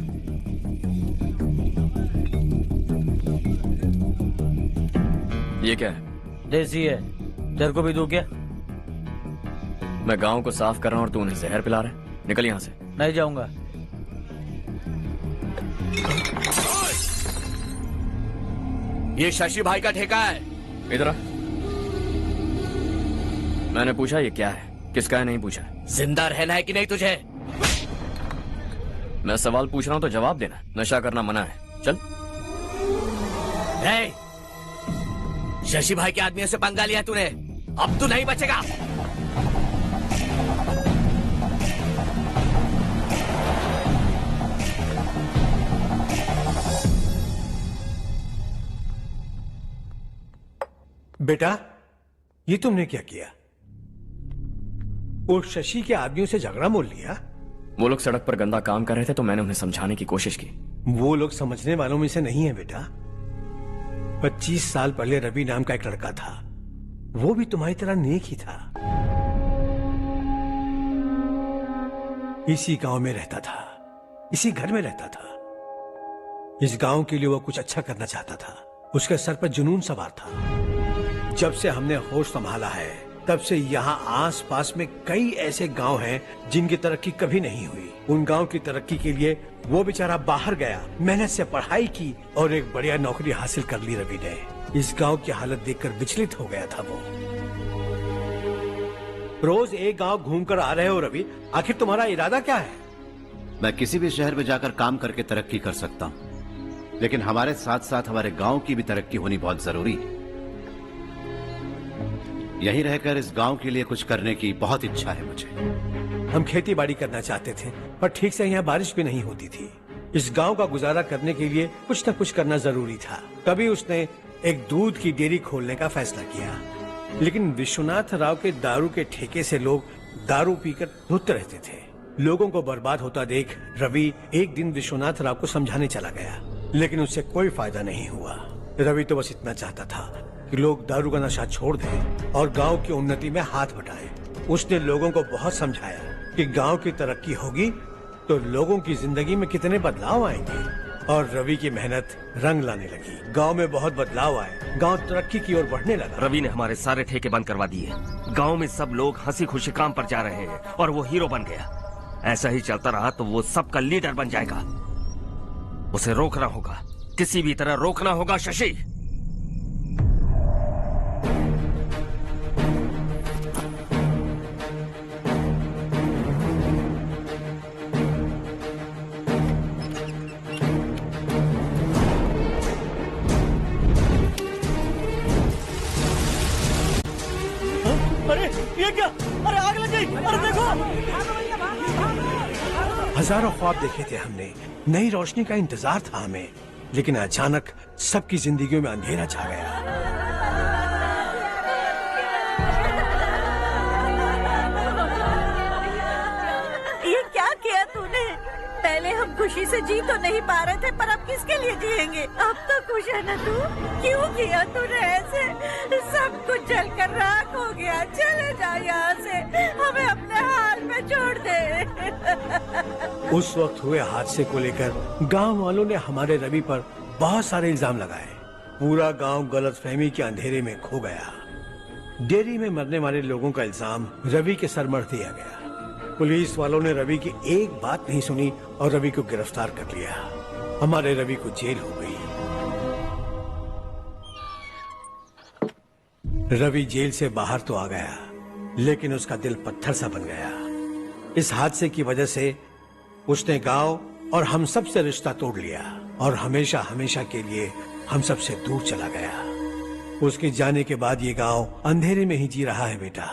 ये क्या है? देसी है। तेरे को भी दूं क्या? मैं गांव को साफ कर रहा हूँ और तू उन्हें जहर पिला रहा है। निकल यहाँ से। नहीं जाऊंगा। ये शशि भाई का ठेका है। इधर आ। मैंने पूछा ये क्या है, किसका है, नहीं पूछा। जिंदा रहना है कि नहीं तुझे? मैं सवाल पूछ रहा हूँ तो जवाब देना। नशा करना मना है। चल। हे, शशि भाई के आदमियों से पंगा लिया तूने, अब तू नहीं बचेगा। बेटा, ये तुमने क्या किया? वो शशि के आदमियों से झगड़ा मोल लिया? वो लोग सड़क पर गंदा काम कर रहे थे तो मैंने उन्हें समझाने की कोशिश की। वो लोग समझने वालों में से नहीं है बेटा। 25 साल पहले रवि नाम का एक लड़का था, वो भी तुम्हारी तरह नेक ही था। इसी गांव में रहता था, इसी घर में रहता था। इस गांव के लिए वो कुछ अच्छा करना चाहता था। उसके सर पर जुनून सवार था। जब से हमने होश संभाला है तब से यहाँ आस पास में कई ऐसे गांव हैं जिनकी तरक्की कभी नहीं हुई। उन गांव की तरक्की के लिए वो बेचारा बाहर गया, मेहनत से पढ़ाई की और एक बढ़िया नौकरी हासिल कर ली रवि ने। इस गांव की हालत देखकर विचलित हो गया था वो। रोज एक गांव घूमकर आ रहे हो रवि, आखिर तुम्हारा इरादा क्या है? मैं किसी भी शहर में जाकर काम करके तरक्की कर सकता हूँ, लेकिन हमारे साथ साथ हमारे गांव की भी तरक्की होनी बहुत जरूरी है। यहीं रहकर इस गांव के लिए कुछ करने की बहुत इच्छा है मुझे। हम खेती बाड़ी करना चाहते थे, पर ठीक से यहाँ बारिश भी नहीं होती थी। इस गांव का गुजारा करने के लिए कुछ न कुछ करना जरूरी था। तभी उसने एक दूध की डेयरी खोलने का फैसला किया। लेकिन विश्वनाथ राव के दारू के ठेके से लोग दारू पीकर धुत रहते थे। लोगों को बर्बाद होता देख रवि एक दिन विश्वनाथ राव को समझाने चला गया, लेकिन उससे कोई फायदा नहीं हुआ। रवि तो बस इतना चाहता था कि लोग दारू का नशा छोड़ दें और गांव की उन्नति में हाथ बटाएं। उसने लोगों को बहुत समझाया कि गांव की तरक्की होगी तो लोगों की जिंदगी में कितने बदलाव आएंगे, और रवि की मेहनत रंग लाने लगी। गांव में बहुत बदलाव आए, गांव तरक्की की ओर बढ़ने लगा। रवि ने हमारे सारे ठेके बंद करवा दिए। गांव में सब लोग हंसी खुशी काम पर जा रहे हैं और वो हीरो बन गया। ऐसा ही चलता रहा तो वो सबका लीडर बन जाएगा। उसे रोकना होगा, किसी भी तरह रोकना होगा शशि। अरे ये क्या? अरे आग लग गई! अरे देखो! हजारों ख्वाब देखे थे हमने, नई रोशनी का इंतजार था हमें, लेकिन अचानक सबकी जिंदगियों में अंधेरा छा गया। ये क्या किया तूने? पहले हम खुशी से जी तो नहीं पा रहे थे, पर अब किसके लिए जिएंगे? अब तो खुश है ना तू? क्यों किया तूने ऐसे? सब कुछ जलकर राख हो गया। चले जा यहाँ से, हमें अपने हाल में छोड़ दे। उस वक्त हुए हादसे को लेकर गांव वालों ने हमारे रवि पर बहुत सारे इल्जाम लगाए। पूरा गांव गलतफहमी के अंधेरे में खो गया। डेयरी में मरने वाले लोगों का इल्जाम रवि के सर मढ़ दिया गया। पुलिस वालों ने रवि की एक बात नहीं सुनी और रवि को गिरफ्तार कर लिया। हमारे रवि को जेल हो गई। रवि जेल से बाहर तो आ गया, लेकिन उसका दिल पत्थर सा बन गया। इस हादसे की वजह से उसने गांव और हम सब से रिश्ता तोड़ लिया और हमेशा हमेशा के लिए हम सब से दूर चला गया। उसके जाने के बाद ये गांव अंधेरे में ही जी रहा है बेटा।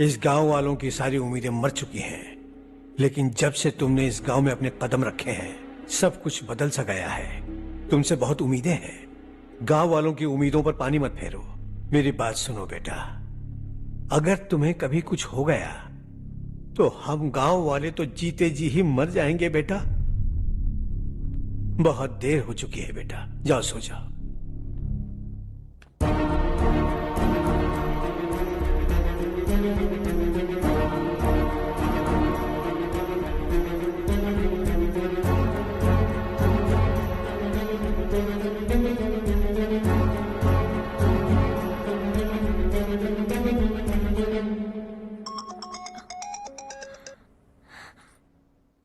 इस गांव वालों की सारी उम्मीदें मर चुकी हैं, लेकिन जब से तुमने इस गांव में अपने कदम रखे हैं, सब कुछ बदल सा गया है। तुमसे बहुत उम्मीदें हैं। गांव वालों की उम्मीदों पर पानी मत फेरो। मेरी बात सुनो बेटा, अगर तुम्हें कभी कुछ हो गया तो हम गांव वाले तो जीते जी ही मर जाएंगे बेटा। बहुत देर हो चुकी है बेटा, जाओ सो जाओ।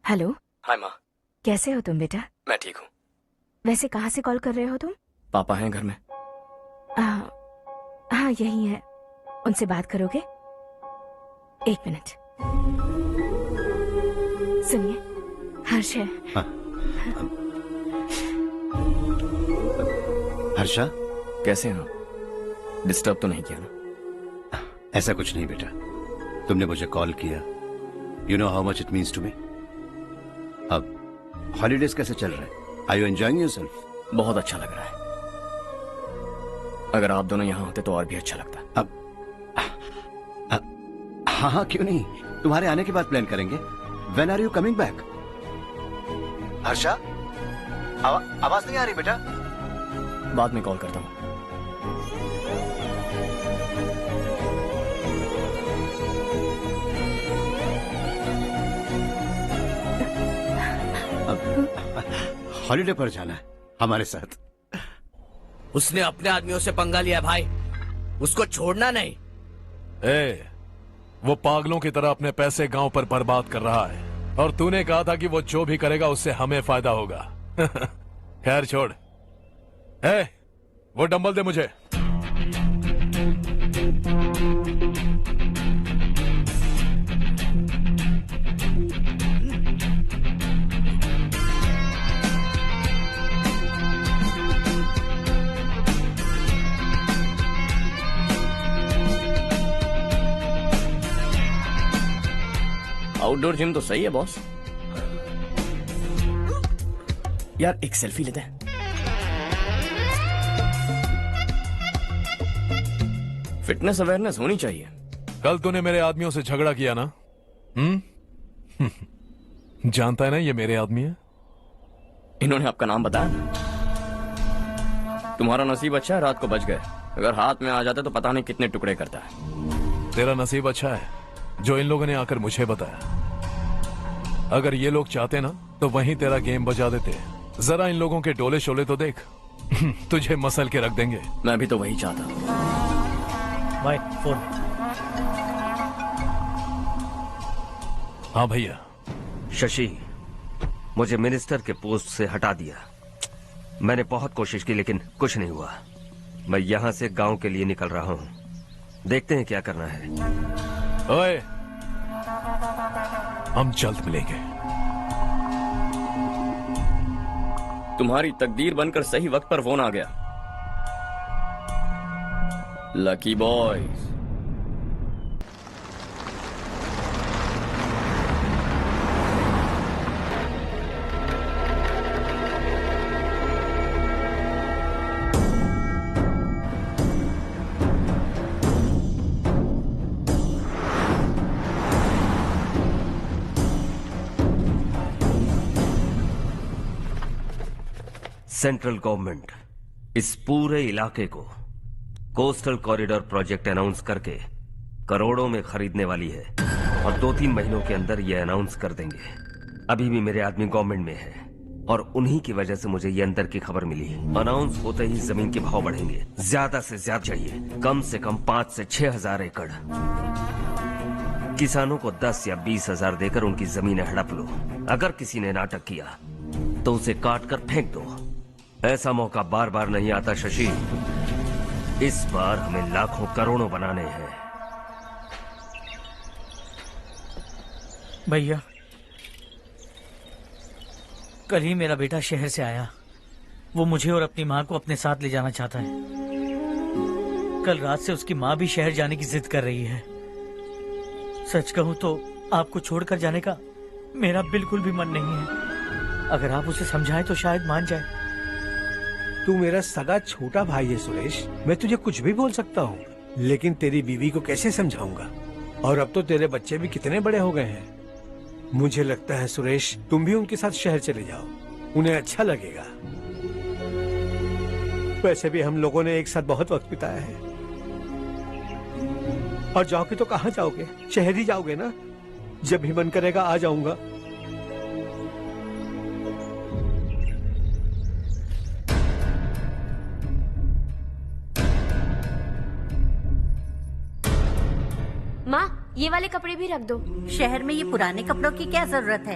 हेलो। हाय माँ। कैसे हो तुम बेटा? मैं ठीक हूँ। वैसे कहाँ से कॉल कर रहे हो तुम? पापा हैं घर में। हाँ यही है। उनसे बात करोगे? एक मिनट। सुनिए, हर्ष है। हर्षा, कैसे हैं आप? डिस्टर्ब तो नहीं किया ना? ऐसा कुछ नहीं बेटा, तुमने मुझे कॉल किया। You know how much it means to me. अब हॉलीडेज कैसे चल रहे हैं? Are you enjoying yourself? बहुत अच्छा लग रहा है। अगर आप दोनों यहाँ होते तो और भी अच्छा लगता। अब हाँ हाँ क्यों नहीं, तुम्हारे आने के बाद प्लान करेंगे। When are you coming back? Harsha, आवाज नहीं आ रही बेटा। बाद में कॉल करता हूँ। हॉलीडे पर जाना है हमारे साथ। उसने अपने आदमियों से पंगा लिया भाई, उसको छोड़ना नहीं। वो पागलों की तरह अपने पैसे गांव पर बर्बाद कर रहा है, और तूने कहा था कि वो जो भी करेगा उससे हमें फायदा होगा। खैर छोड़। वो डंबल दे मुझे। आउटडोर जिम तो सही है बॉस। यार एक सेल्फी लेते हैं। फिटनेस अवेयरनेस होनी चाहिए। कल तूने मेरे आदमियों से झगड़ा किया ना? जानता है ना ये मेरे आदमी है। इन्होंने आपका नाम बताया? तुम्हारा नसीब अच्छा है रात को बच गए, अगर हाथ में आ जाते तो पता नहीं कितने टुकड़े करता है। तेरा नसीब अच्छा है जो इन लोगों ने आकर मुझे बताया। अगर ये लोग चाहते ना तो वहीं तेरा गेम बजा देते। जरा इन लोगों के डोले शोले तो देख। तुझे मसल के रख देंगे। मैं भी तो वही चाहता हूं। भाई फोन। हाँ भैया। शशि, मुझे मिनिस्टर के पोस्ट से हटा दिया। मैंने बहुत कोशिश की लेकिन कुछ नहीं हुआ। मैं यहाँ से गांव के लिए निकल रहा हूँ। देखते हैं क्या करना है। ओए, हम जल्द मिलेंगे। तुम्हारी तकदीर बनकर सही वक्त पर फोन आ गया। Lucky boys. सेंट्रल गवर्नमेंट इस पूरे इलाके को कोस्टल कॉरिडोर प्रोजेक्ट अनाउंस करके करोड़ों में खरीदने वाली है और 2-3 महीनों के अंदर ये अनाउंस कर देंगे। अभी भी मेरे आदमी गवर्नमेंट में है और उन्हीं की वजह से मुझे ये अंदर की खबर मिली। अनाउंस होते ही जमीन के भाव बढ़ेंगे। ज्यादा से ज्यादा चाहिए, कम से कम 5 से 6 हजार एकड़। किसानों को 10 या 20 हजार देकर उनकी जमीनें हड़प लो। अगर किसी ने नाटक किया तो उसे काट कर फेंक दो। ऐसा मौका बार बार नहीं आता शशि। इस बार हमें लाखों करोड़ों बनाने हैं। भैया, कल ही मेरा बेटा शहर से आया। वो मुझे और अपनी माँ को अपने साथ ले जाना चाहता है। कल रात से उसकी माँ भी शहर जाने की जिद कर रही है। सच कहूँ तो आपको छोड़कर जाने का मेरा बिल्कुल भी मन नहीं है। अगर आप उसे समझाएं तो शायद मान जाए। तू मेरा सगा छोटा भाई है सुरेश, मैं तुझे कुछ भी बोल सकता हूँ, लेकिन तेरी बीवी को कैसे समझाऊंगा? और अब तो तेरे बच्चे भी कितने बड़े हो गए हैं। मुझे लगता है सुरेश, तुम भी उनके साथ शहर चले जाओ, उन्हें अच्छा लगेगा। वैसे भी हम लोगों ने एक साथ बहुत वक्त बिताया है। और जाओगे तो कहाँ जाओगे? शहर ही जाओगे ना? जब भी मन करेगा आ जाऊंगा। माँ, ये वाले कपड़े भी रख दो। शहर में ये पुराने कपड़ों की क्या जरूरत है?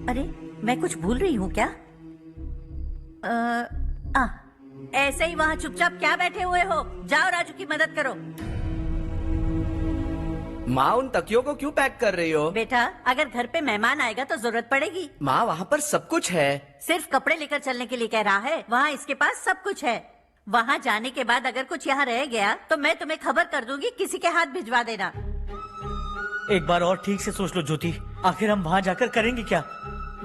अरे मैं कुछ भूल रही हूँ क्या? ऐसे ही वहाँ चुपचाप क्या बैठे हुए हो? जाओ राजू की मदद करो। माँ, उन तकियों को क्यों पैक कर रही हो? बेटा, अगर घर पे मेहमान आएगा तो जरूरत पड़ेगी। माँ, वहाँ पर सब कुछ है। सिर्फ कपड़े लेकर चलने के लिए कह रहा है? वहाँ इसके पास सब कुछ है। वहाँ जाने के बाद अगर कुछ यहाँ रह गया तो मैं तुम्हें खबर कर दूंगी, किसी के हाथ भिजवा देना। एक बार और ठीक से सोच लो ज्योति, आखिर हम वहाँ जाकर करेंगे क्या?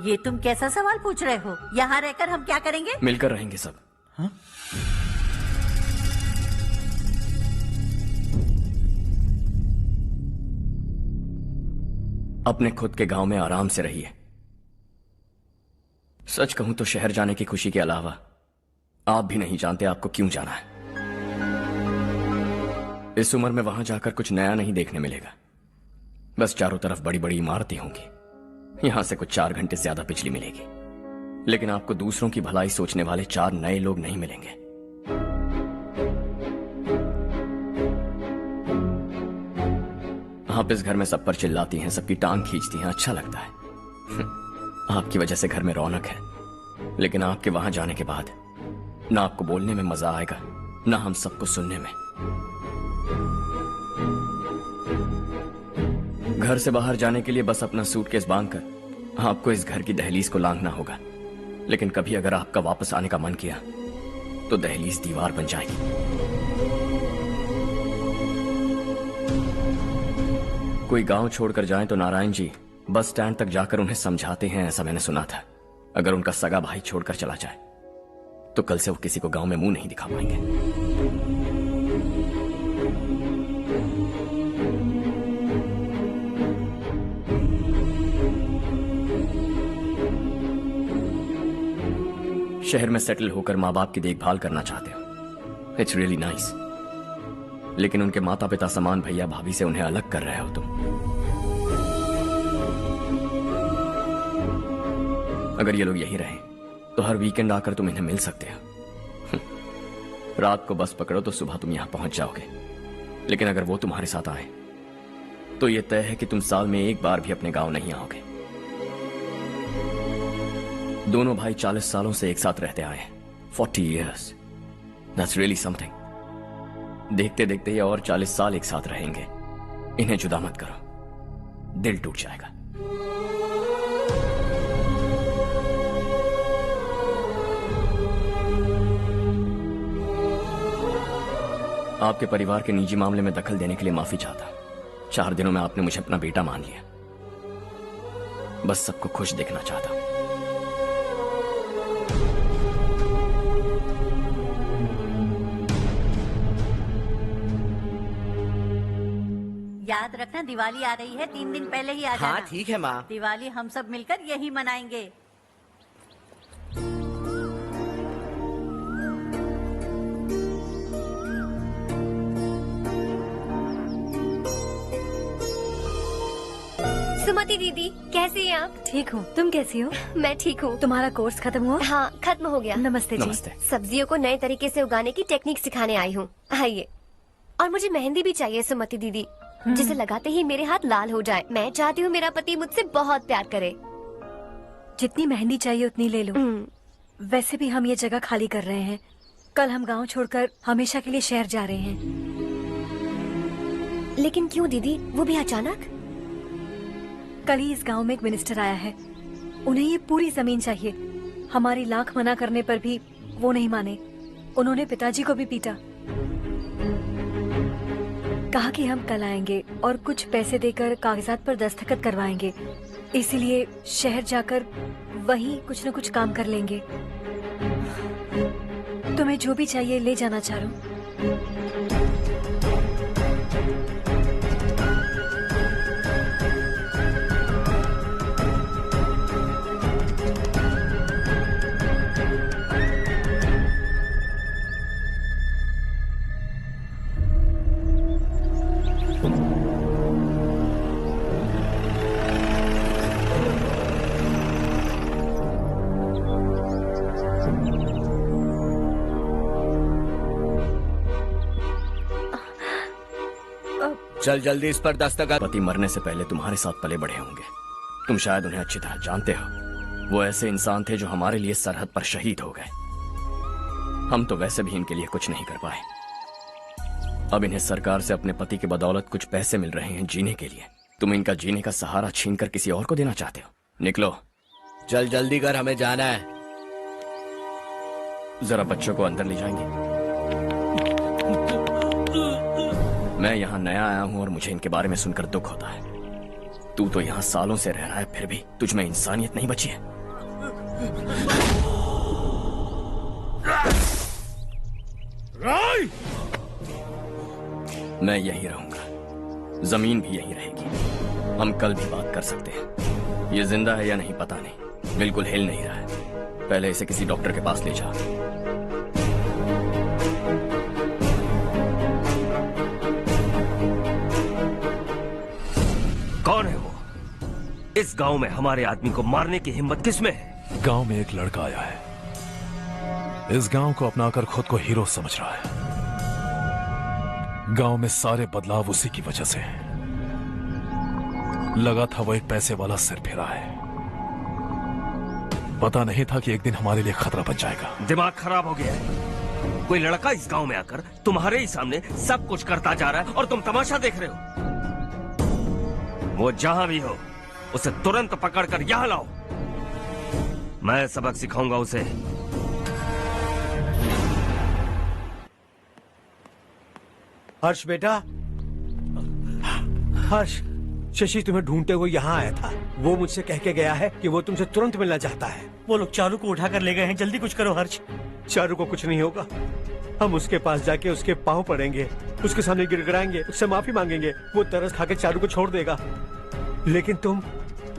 ये तुम कैसा सवाल पूछ रहे हो? यहाँ रहकर हम क्या करेंगे? मिलकर रहेंगे सब। हाँ? अपने खुद के गांव में आराम से रहिए। सच कहूं तो शहर जाने की खुशी के अलावा आप भी नहीं जानते आपको क्यों जाना है। इस उम्र में वहां जाकर कुछ नया नहीं देखने मिलेगा। बस चारों तरफ बड़ी बड़ी इमारतें होंगी। यहां से कुछ 4 घंटे ज्यादा बिजली मिलेगी, लेकिन आपको दूसरों की भलाई सोचने वाले 4 नए लोग नहीं मिलेंगे। आप इस घर में सब पर चिल्लाती हैं, सबकी टांग खींचती हैं, अच्छा लगता है। आपकी वजह से घर में रौनक है, लेकिन आपके वहां जाने के बाद ना आपको बोलने में मजा आएगा, ना हम सबको सुनने में। घर से बाहर जाने के लिए बस अपना सूटकेस बांधकर आपको इस घर की दहलीज को लांघना होगा, लेकिन कभी अगर आपका वापस आने का मन किया तो दहलीज दीवार बन जाएगी। कोई गांव छोड़कर जाए तो नारायण जी बस स्टैंड तक जाकर उन्हें समझाते हैं, ऐसा मैंने सुना था। अगर उनका सगा भाई छोड़कर चला जाए तो कल से वो किसी को गांव में मुंह नहीं दिखा पाएंगे। शहर में सेटल होकर माँ बाप की देखभाल करना चाहते हो, इट्स रियली नाइस। लेकिन उनके माता पिता समान भैया भाभी से उन्हें अलग कर रहे हो तुम। अगर ये लोग यही रहे तो हर वीकेंड आकर तुम इन्हें मिल सकते हो। रात को बस पकड़ो तो सुबह तुम यहां पहुंच जाओगे। लेकिन अगर वो तुम्हारे साथ आए तो ये तय है कि तुम साल में एक बार भी अपने गांव नहीं आओगे। दोनों भाई 40 सालों से एक साथ रहते आए, 40 years, that's really something। देखते देखते ये और 40 साल एक साथ रहेंगे। इन्हें जुदा मत करो, दिल टूट जाएगा। आपके परिवार के निजी मामले में दखल देने के लिए माफी चाहता। 4 दिनों में आपने मुझे अपना बेटा मान लिया। बस सबको खुश देखना चाहता। याद रखना दिवाली आ रही है, 3 दिन पहले ही आ जाना। हाँ ठीक है माँ। दिवाली हम सब मिलकर यही मनाएंगे। सुमति दीदी, कैसी हैं आप? ठीक हूँ, तुम कैसी हो? मैं ठीक हूँ। तुम्हारा कोर्स खत्म हुआ? हाँ, खत्म हो गया। नमस्ते जी। नमस्ते। सब्जियों को नए तरीके से उगाने की टेक्निक सिखाने आई हूँ। आइए। और मुझे मेहंदी भी चाहिए सुमति दीदी, जिसे लगाते ही मेरे हाथ लाल हो जाए। मैं चाहती हूँ मेरा पति मुझसे बहुत प्यार करे। जितनी मेहंदी चाहिए उतनी ले लो। वैसे भी हम ये जगह खाली कर रहे हैं। कल हम गांव छोड़कर हमेशा के लिए शहर जा रहे हैं। लेकिन क्यों दीदी, वो भी अचानक? कल ही इस गांव में एक मिनिस्टर आया है। उन्हें ये पूरी जमीन चाहिए। हमारी लाख मना करने पर भी वो नहीं माने। उन्होंने पिताजी को भी पीटा। कहा कि हम कल आएंगे और कुछ पैसे देकर कागजात पर दस्तखत करवाएंगे। इसीलिए शहर जाकर वहीं कुछ न कुछ काम कर लेंगे। तुम्हें जो भी चाहिए ले जाना चारू। चल जल्दी इस पर दस्तखत। पति मरने से पहले तुम्हारे साथ पले बढ़े होंगे। तुम शायद उन्हें अच्छी तरह जानते हो। वो ऐसे इंसान थे जो हमारे लिए सरहद पर शहीद हो गए। हम तो वैसे भी इनके लिए कुछ नहीं कर पाए। अब इन्हें सरकार से अपने पति की बदौलत कुछ पैसे मिल रहे हैं जीने के लिए। तुम इनका जीने का सहारा छीनकर किसी और को देना चाहते हो। निकलो। चल जल्दी कर, हमें जाना है। जरा बच्चों को अंदर ले जाएंगे। मैं यहाँ नया आया हूँ और मुझे इनके बारे में सुनकर दुख होता है। तू तो यहाँ सालों से रह रहा है, फिर भी तुझ में इंसानियत नहीं बची है। मैं यही रहूंगा, जमीन भी यही रहेगी। हम कल भी बात कर सकते हैं। ये जिंदा है या नहीं पता नहीं, बिल्कुल हिल नहीं रहा है। पहले इसे किसी डॉक्टर के पास ले जा। कौन है वो? इस गांव में हमारे आदमी को मारने की हिम्मत किसमें है? गांव में एक लड़का आया है। इस गांव को अपनाकर खुद को हीरो समझ रहा है। गांव में सारे बदलाव उसी की वजह से हैं। लगा था वो एक पैसे वाला सिर फिरा है। पता नहीं था कि एक दिन हमारे लिए खतरा बन जाएगा। दिमाग खराब हो गया है। कोई लड़का इस गांव में आकर तुम्हारे ही सामने सब कुछ करता जा रहा है और तुम तमाशा देख रहे हो। वो जहां भी हो उसे तुरंत पकड़कर यहां लाओ। मैं सबक सिखाऊंगा उसे। हर्ष बेटा, हर्ष, शशि तुम्हें ढूंढते हुए यहाँ आया था। वो मुझसे कह के गया है कि वो तुमसे तुरंत मिलना चाहता है। वो लोग चारू को उठाकर ले गए हैं, जल्दी कुछ करो हर्ष। चारू को कुछ नहीं होगा। हम उसके पास जाके उसके पाँव पड़ेंगे, उसके सामने गिड़गिड़ाएंगे, उससे माफी मांगेंगे। वो तरस खा के चारू को छोड़ देगा। लेकिन तुम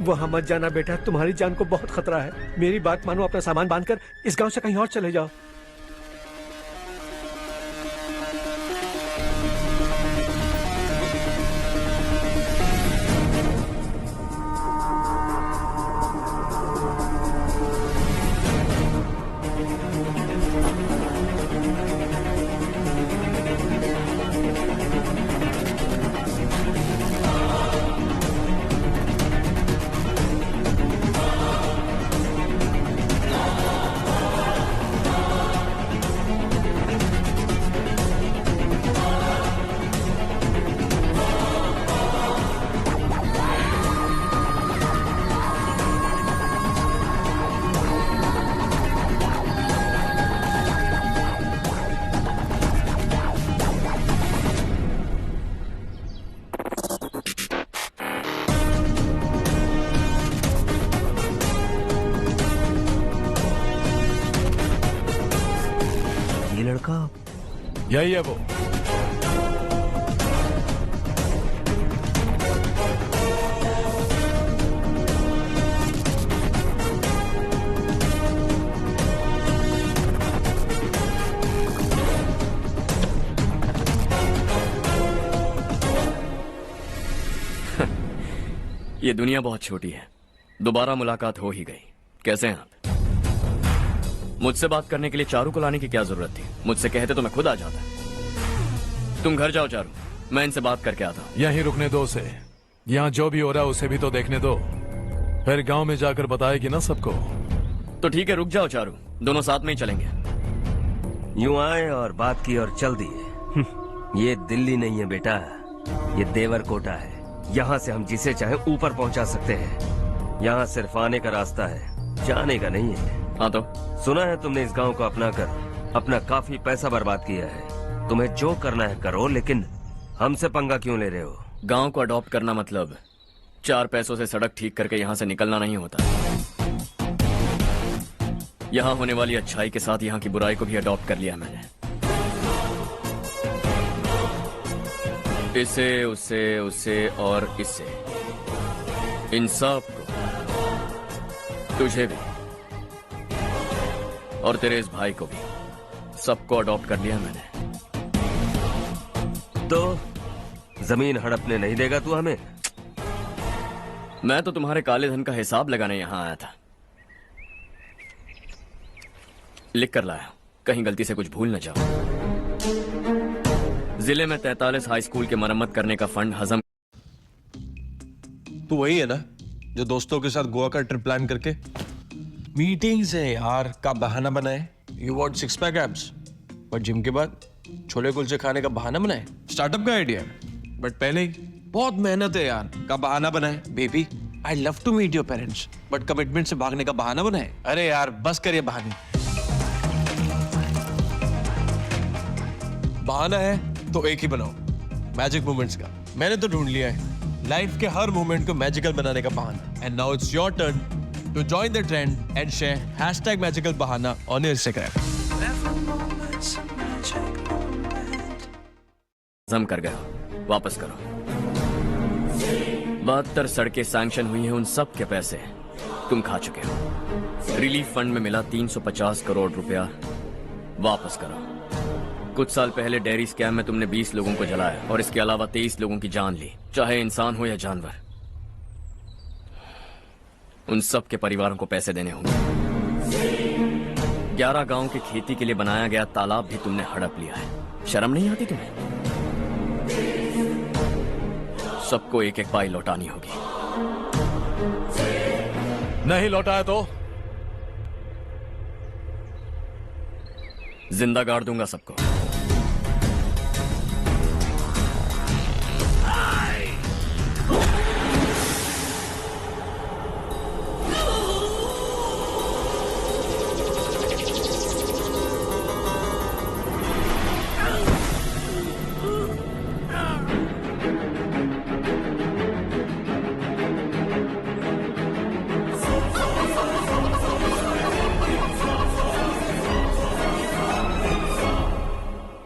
वहां मत जाना बेटा, तुम्हारी जान को बहुत खतरा है। मेरी बात मानो, अपना सामान बांधकर इस गांव से कहीं और चले जाओ। यही है वो। ये दुनिया बहुत छोटी है। दोबारा मुलाकात हो ही गई। कैसे हैं आप? मुझसे बात करने के लिए चारू को लाने की क्या जरूरत थी? मुझसे कहते तो मैं खुद आ जाता। तुम घर जाओ चारू, मैं इनसे बात करके आता हूँ। यहीं रुकने दो उसे। यहाँ जो भी हो रहा है उसे भी तो देखने दो, फिर गांव में जाकर बताएगी ना सबको। तो ठीक है, रुक जाओ चारू, दोनों साथ में ही चलेंगे। यूं आए और बात की और चल दिए। ये दिल्ली नहीं है बेटा, ये देवरकोटा है। यहाँ से हम जिसे चाहे ऊपर पहुँचा सकते हैं। यहाँ सिर्फ आने का रास्ता है, जाने का नहीं है। हाँ तो सुना है तुमने इस गांव को अपना कर अपना काफी पैसा बर्बाद किया है। तुम्हें जो करना है करो, लेकिन हमसे पंगा क्यों ले रहे हो? गांव को अडॉप्ट करना मतलब 4 पैसों से सड़क ठीक करके यहाँ से निकलना नहीं होता। यहाँ होने वाली अच्छाई के साथ यहाँ की बुराई को भी अडॉप्ट कर लिया मैंने। इसे, उसे, उसे और इससे, इन सब को, तुझे भी और तेरे इस भाई को भी, सबको अडॉप्ट कर लिया मैंने। तो जमीन हड़पने नहीं देगा तू हमें? मैं तो तुम्हारे काले धन का हिसाब लगाने यहाँ आया था। लिख कर लाया, कहीं गलती से कुछ भूल न जाओ। जिले में 43 हाई स्कूल के मरम्मत करने का फंड हजम। तू वही है ना जो दोस्तों के साथ गोवा का ट्रिप प्लान करके मीटिंग्स है यार का बहाना बनाए। यू वांट 6 पैक एब्स, पर जिम के बाद छोले कुलचे खाने का बहाना बनाए। स्टार्टअप का आइडिया बट पहले ही बहुत मेहनत है यार का बहाना बनाए। Baby I love to meet your parents, but commitment से भागने का बहाना बनाए। अरे यार बस करिए बहाने। बहाना है तो एक ही बनाओ, मैजिक मोमेंट्स का। मैंने तो ढूंढ लिया है लाइफ के हर मोमेंट को मैजिकल बनाने का बहाना। And now it's your turn to join the trend and share #magical bahana on Instagram. जम कर गया, वापस करो। 72 सड़कें सैंक्शन हुई हैं, उन सब के पैसे तुम खा चुके हो। रिलीफ फंड में मिला 350 करोड़ रुपया, वापस करो। कुछ साल पहले डेयरी स्कैम में तुमने 20 लोगों को जलाया और इसके अलावा 23 लोगों की जान ली, चाहे इंसान हो या जानवर। उन सब के परिवारों को पैसे देने होंगे। 11 गांव के खेती के लिए बनाया गया तालाब भी तुमने हड़प लिया है। शर्म नहीं आती तुम्हें? सबको एक एक पाई लौटानी होगी। नहीं लौटाया तो जिंदा गाड़ दूंगा सबको।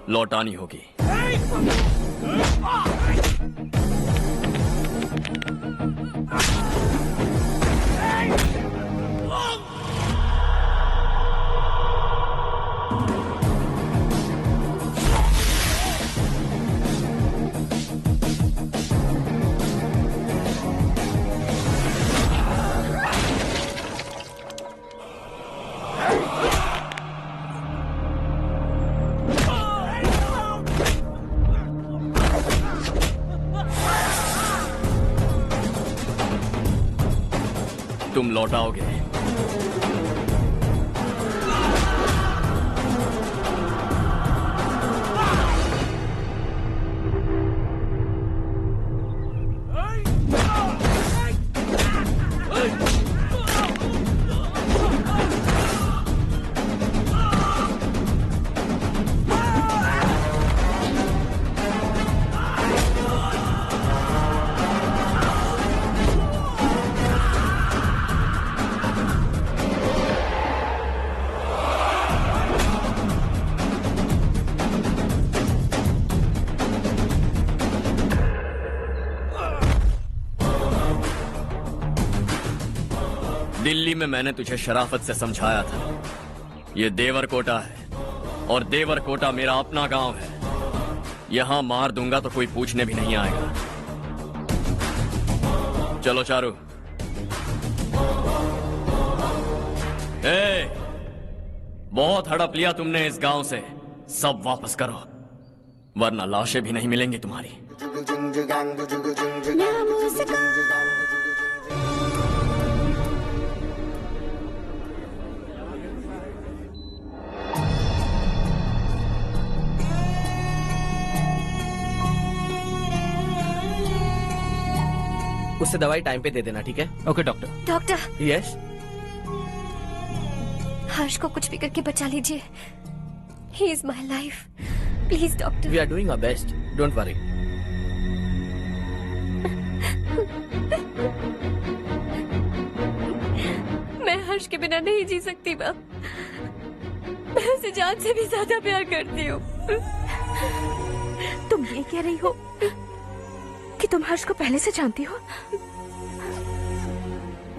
लौटानी होगी। तुम लौटाओगे। दिल्ली में मैंने तुझे शराफत से समझाया था, ये देवर कोटा है और देवर कोटा मेरा अपना गांव है। यहां मार दूंगा तो कोई पूछने भी नहीं आएगा। चलो चारू। बहुत हड़प लिया तुमने इस गांव से, सब वापस करो वरना लाशें भी नहीं मिलेंगी तुम्हारी। उससे दवाई टाइम पे दे देना, ठीक है? Okay doctor. Doctor. Yes. Harsh को कुछ भी करके बचा लीजिए। He is my life, please doctor. We are doing our best, don't worry. मैं हर्ष के बिना नहीं जी सकती माँ। मैं उसे जान से भी ज्यादा प्यार करती हूँ। तुम ये कह रही हो कि तुम हर्ष को पहले से जानती हो?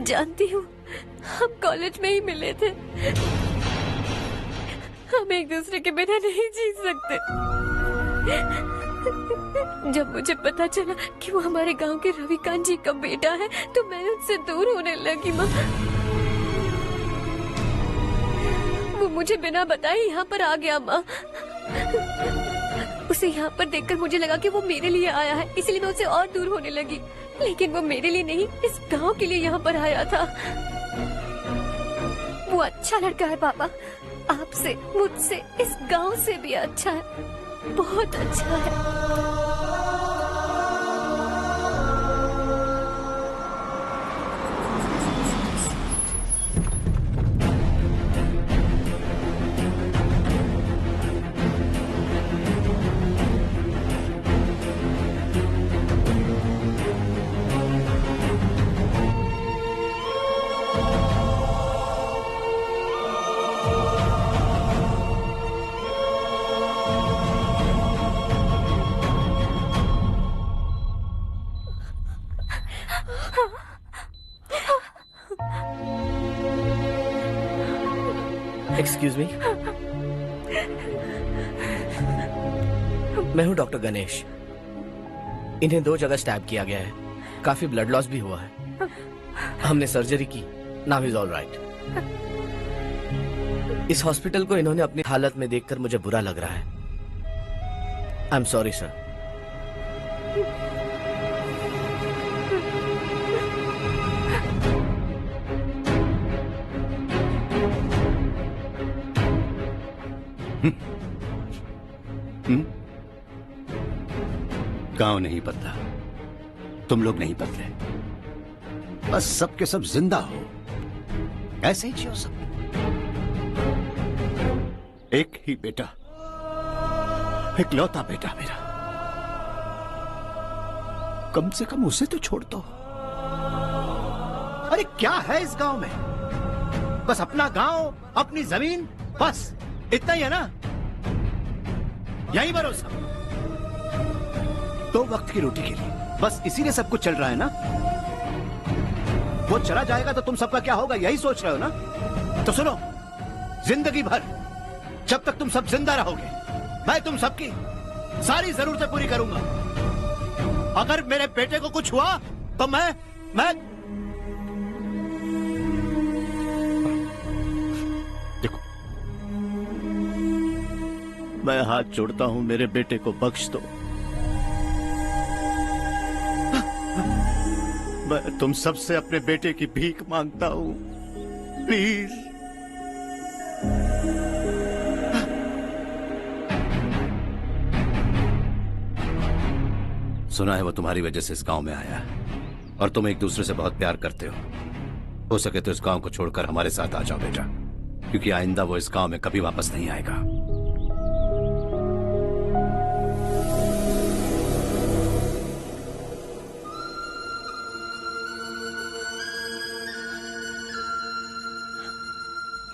जानती हूँ, हम कॉलेज में ही मिले थे। हम एक दूसरे के बिना नहीं जी सकते। जब मुझे पता चला कि वो हमारे गांव के रविकांत जी का बेटा है तो मैं उनसे दूर होने लगी माँ। वो मुझे बिना बताए यहाँ पर आ गया माँ। उसे यहाँ पर देखकर मुझे लगा कि वो मेरे लिए आया है, इसलिए मैं उससे और दूर होने लगी। लेकिन वो मेरे लिए नहीं, इस गांव के लिए यहाँ पर आया था। वो अच्छा लड़का है पापा, आपसे, मुझसे, इस गांव से भी अच्छा है, बहुत अच्छा है। एक्सक्यूज मी, मैं हूं डॉक्टर गणेश। इन्हें 2 जगह स्टैब किया गया है, काफी ब्लड लॉस भी हुआ है। हमने सर्जरी की, नाउ इज ऑल राइट। इस हॉस्पिटल को इन्होंने अपनी हालत में देखकर मुझे बुरा लग रहा है। I am sorry sir. गांव नहीं बदला, तुम लोग नहीं बदले, बस सब के सब जिंदा हो, ऐसे ही जियो सब। एक ही बेटा, इकलौता बेटा मेरा, कम से कम उसे तो छोड़ दो। अरे क्या है इस गांव में? बस अपना गांव, अपनी जमीन, बस इतना ही है ना? यहीं भरोसा। तो वक्त की रोटी के लिए बस इसीलिए सब कुछ चल रहा है ना। वो चला जाएगा तो तुम सबका क्या होगा, यही सोच रहे हो ना। तो सुनो, जिंदगी भर जब तक तुम सब जिंदा रहोगे, मैं तुम सबकी सारी जरूरतें पूरी करूंगा। अगर मेरे बेटे को कुछ हुआ तो मैं देखो, मैं हाथ जोड़ता हूं, मेरे बेटे को बख्श दो। मैं तुम सबसे अपने बेटे की भीख मांगता हूं, प्लीज। सुना है वो तुम्हारी वजह से इस गांव में आया और तुम एक दूसरे से बहुत प्यार करते हो सके तो इस गांव को छोड़कर हमारे साथ आ जाओ बेटा, क्योंकि आइंदा वो इस गांव में कभी वापस नहीं आएगा।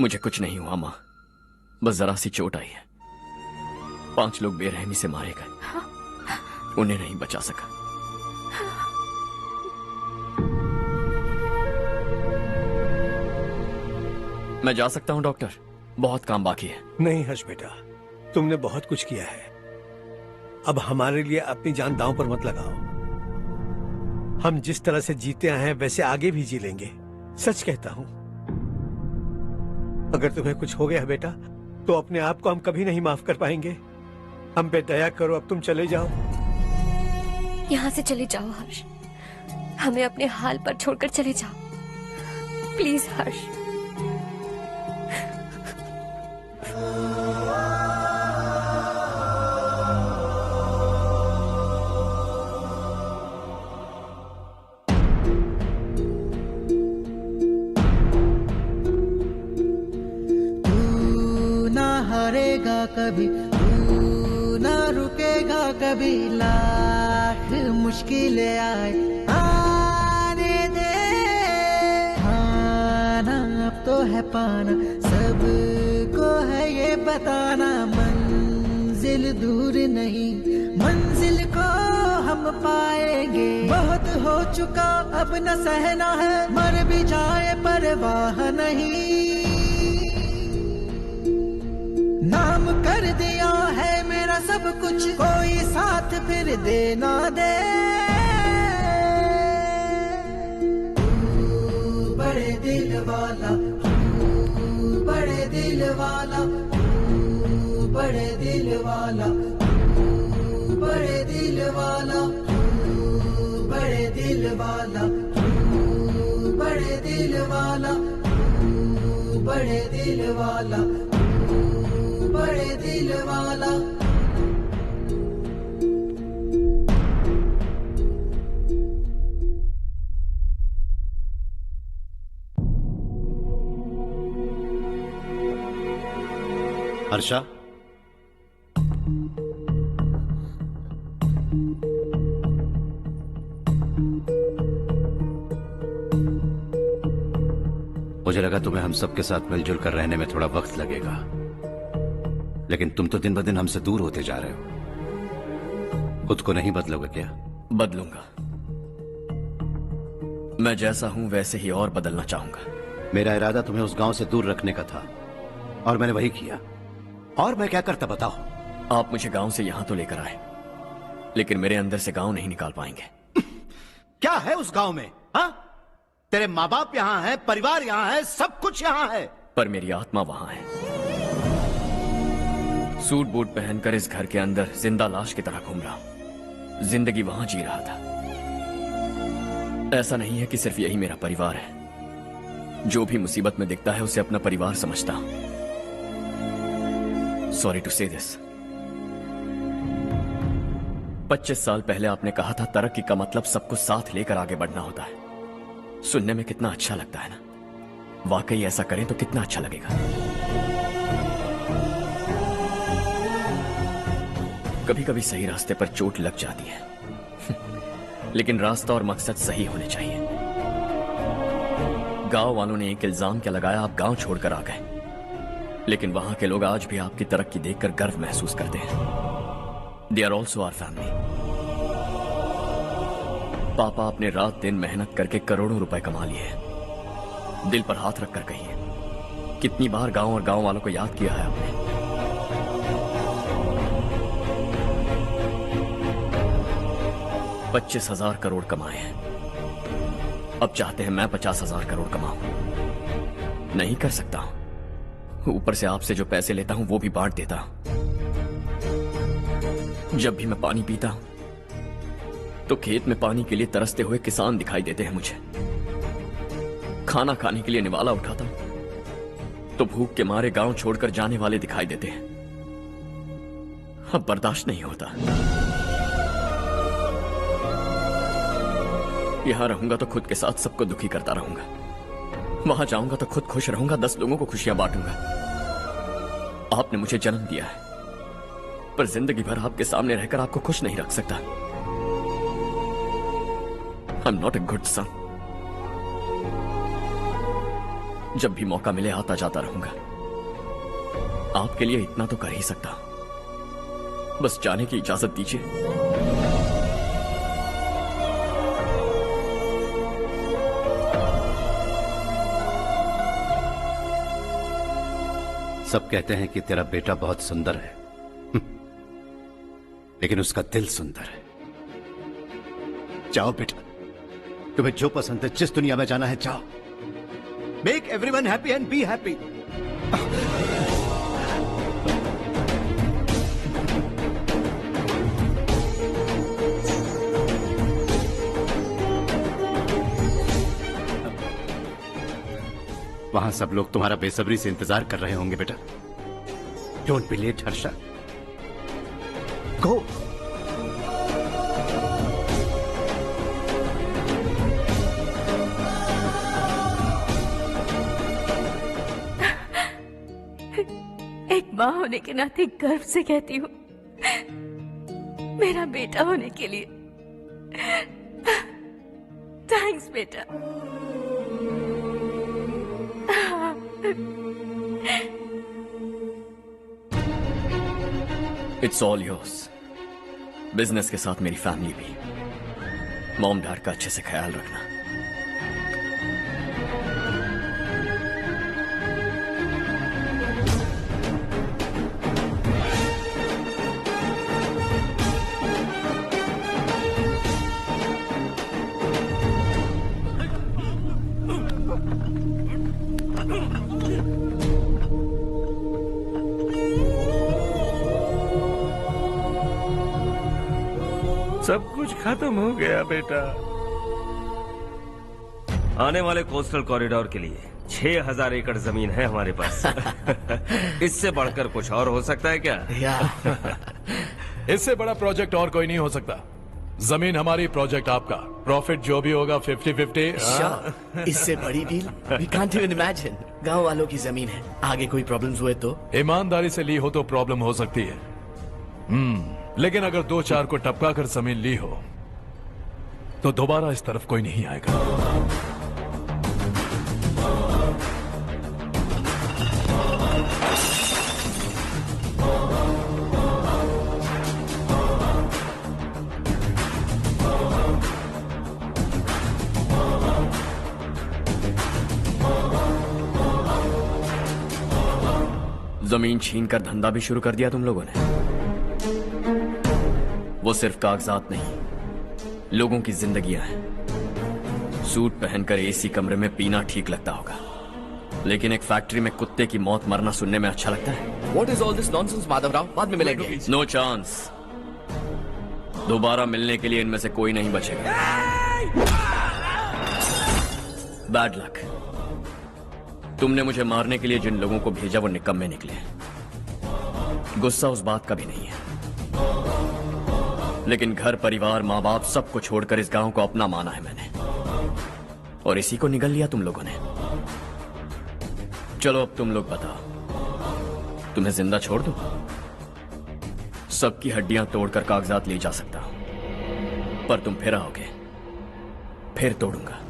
मुझे कुछ नहीं हुआ माँ, बस जरा सी चोट आई है। 5 लोग बेरहमी से मारे गए, उन्हें नहीं बचा सका। मैं जा सकता हूं डॉक्टर, बहुत काम बाकी है। नहीं हर्ष बेटा, तुमने बहुत कुछ किया है। अब हमारे लिए अपनी जान दांव पर मत लगाओ। हम जिस तरह से जीते आए हैं वैसे आगे भी जी लेंगे, सच कहता हूं। अगर तुम्हें कुछ हो गया बेटा तो अपने आप को हम कभी नहीं माफ कर पाएंगे। हम पे दया करो, अब तुम चले जाओ। यहाँ से चले जाओ हर्ष, हमें अपने हाल पर छोड़कर चले जाओ, प्लीज हर्ष। कभी तू ना रुकेगा, कभी लाख मुश्किलें आए आने दे। खाना अब तो है पाना, सबको है ये बताना। मंजिल दूर नहीं, मंजिल को हम पाएंगे। बहुत हो चुका अब न सहना है, मर भी जाए परवाह नहीं। नाम कर दिया है मेरा सब कुछ, कोई साथ फिर देना दे। तू बड़े दिल वाला, तू बड़े दिल वाला, तू बड़े दिल वाला, तू बड़े दिल वाला, तू बड़े दिल वाला, तू बड़े दिल वाला, तू बड़े दिल वाला, बड़े दिल वाला। हर्षा, मुझे लगा तुम्हें हम सबके साथ मिलजुल कर रहने में थोड़ा वक्त लगेगा, लेकिन तुम तो दिन ब दिन हमसे दूर होते जा रहे हो। खुद को नहीं बदलोगे क्या? बदलूंगा। मैं जैसा हूं वैसे ही और बदलना चाहूंगा। मेरा इरादा तुम्हें उस गांव से दूर रखने का था और मैंने वही किया। और मैं क्या करता बताओ? आप मुझे गांव से यहां तो लेकर आए, लेकिन मेरे अंदर से गांव नहीं निकाल पाएंगे। क्या है उस गांव में? हाँ, तेरे माँ बाप यहाँ है, परिवार यहाँ है, सब कुछ यहाँ है, पर मेरी आत्मा वहां है। सूट बूट पहनकर इस घर के अंदर जिंदा लाश की तरह घूम रहा हूं। जिंदगी वहां जी रहा था। ऐसा नहीं है कि सिर्फ यही मेरा परिवार है। जो भी मुसीबत में दिखता है उसे अपना परिवार समझता हूं। सॉरी टू से दिस। 25 साल पहले आपने कहा था तरक्की का मतलब सबको साथ लेकर आगे बढ़ना होता है। सुनने में कितना अच्छा लगता है ना? वाकई ऐसा करें तो कितना अच्छा लगेगा। कभी कभी सही रास्ते पर चोट लग जाती है लेकिन रास्ता और मकसद सही होने चाहिए। गांव वालों ने एक इल्जाम क्या लगाया, आप गांव छोड़कर आ गए, लेकिन वहां के लोग आज भी आपकी तरक्की देखकर गर्व महसूस करते हैं। They are also our family. पापा अपने रात दिन मेहनत करके करोड़ों रुपए कमा लिए हैं। दिल पर हाथ रखकर कहिए, कितनी बार गांव और गांव वालों को याद किया है आपने? 25,000 करोड़ कमाए हैं, अब चाहते हैं मैं 50,000 करोड़ कमाऊं। नहीं कर सकता हूं। ऊपर से आपसे जो पैसे लेता हूं वो भी बांट देता हूं। जब भी मैं पानी पीता हूं तो खेत में पानी के लिए तरसते हुए किसान दिखाई देते हैं मुझे। खाना खाने के लिए निवाला उठाता हूं तो भूख के मारे गांव छोड़कर जाने वाले दिखाई देते हैं। अब बर्दाश्त नहीं होता। यहां रहूंगा तो खुद के साथ सबको दुखी करता रहूंगा, वहां जाऊंगा तो खुद खुश रहूंगा, 10 लोगों को खुशियां बांटूंगा। आपने मुझे जन्म दिया है, पर जिंदगी भर आपके सामने रहकर आपको खुश नहीं रख सकता। I am not a good son. जब भी मौका मिले आता जाता रहूंगा। आपके लिए इतना तो कर ही सकता हूं, बस जाने की इजाजत दीजिए। सब कहते हैं कि तेरा बेटा बहुत सुंदर है, लेकिन उसका दिल सुंदर है। जाओ बेटा, तुम्हें जो पसंद है, जिस दुनिया में जाना है जाओ। Make everyone happy and be happy. वहां सब लोग तुम्हारा बेसब्री से इंतजार कर रहे होंगे बेटा। डोंट बी लेट हर्षा, गो। एक माँ होने के नाते गर्व से कहती हूँ, मेरा बेटा होने के लिए थैंक्स बेटा। It's all yours. बिजनेस के साथ मेरी फैमिली भी। मॉम डैड का अच्छे से ख्याल रखना। सब कुछ खत्म हो गया बेटा। आने वाले कोस्टल कॉरिडोर के लिए 6,000 एकड़ जमीन है हमारे पास। इससे बढ़कर कुछ और हो सकता है क्या? इससे बड़ा प्रोजेक्ट और कोई नहीं हो सकता। जमीन हमारी, प्रोजेक्ट आपका। प्रॉफिट जो भी होगा 50-50। इससे बड़ी deal we can't even imagine. गांव वालों की जमीन है, आगे कोई प्रॉब्लम्स हुए तो? ईमानदारी से ली हो तो प्रॉब्लम हो सकती है, लेकिन अगर 2-4 को टपका कर जमीन ली हो तो दोबारा इस तरफ कोई नहीं आएगा। जमीन छीन कर धंधा भी शुरू कर दिया तुम लोगों ने। वो सिर्फ कागजात नहीं, लोगों की जिंदगियां हैं। सूट पहनकर एसी कमरे में पीना ठीक लगता होगा, लेकिन एक फैक्ट्री में कुत्ते की मौत मरना सुनने में अच्छा लगता है। What is all this nonsense, Madhavrao? बाद में मिलेंगे। No chance. दोबारा मिलने के लिए इनमें से कोई नहीं बचेगा। Bad luck. तुमने मुझे मारने के लिए जिन लोगों को भेजा वो निकम्मे निकले। गुस्सा उस बात का भी नहीं है, लेकिन घर परिवार माँ बाप सबको छोड़कर इस गांव को अपना माना है मैंने, और इसी को निगल लिया तुम लोगों ने। चलो अब तुम लोग बताओ, तुम्हें जिंदा छोड़ दूं? सबकी हड्डियां तोड़कर कागजात ले जा सकता हूं, पर तुम फिर आओगे, फिर तोड़ूंगा।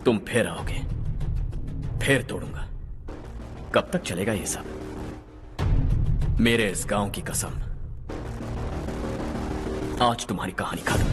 तुम फिर आओगे, फिर तोड़ूंगा। कब तक चलेगा ये सब? मेरे इस गांव की कसम, आज तुम्हारी कहानी खत्म।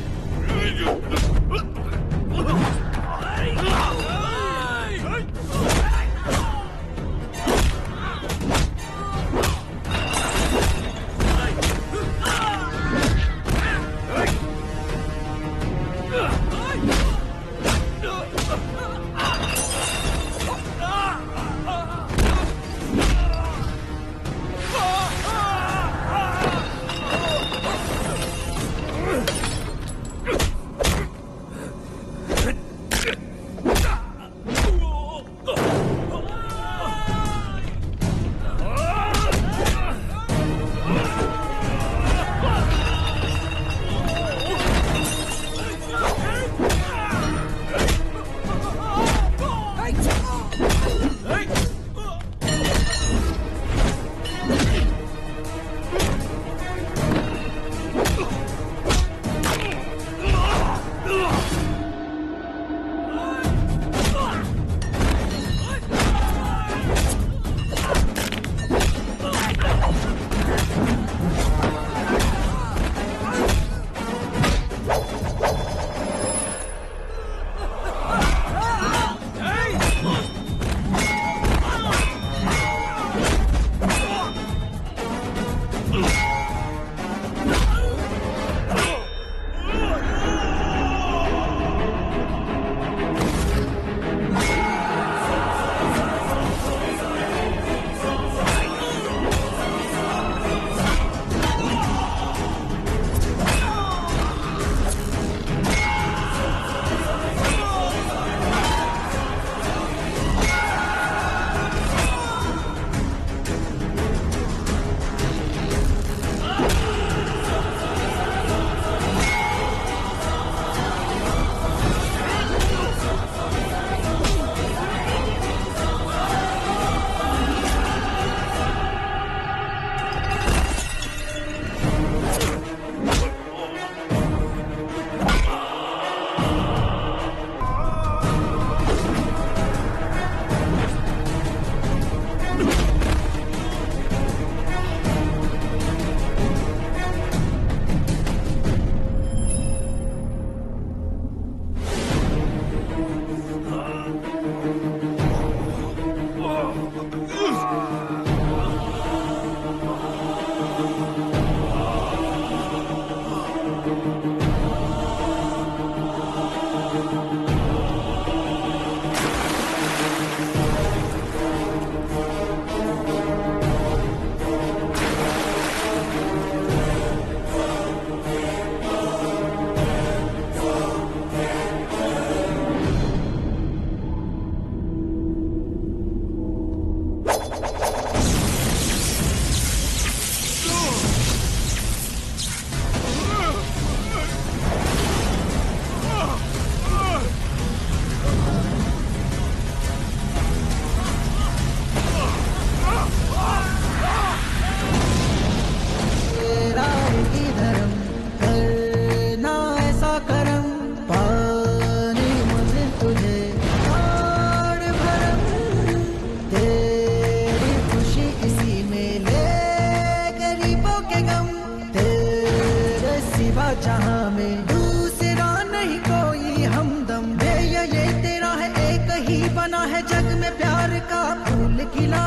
जहां में दूसरा नहीं कोई हमदम ये तेरा है एक ही बना है जग में प्यार का फूल खिला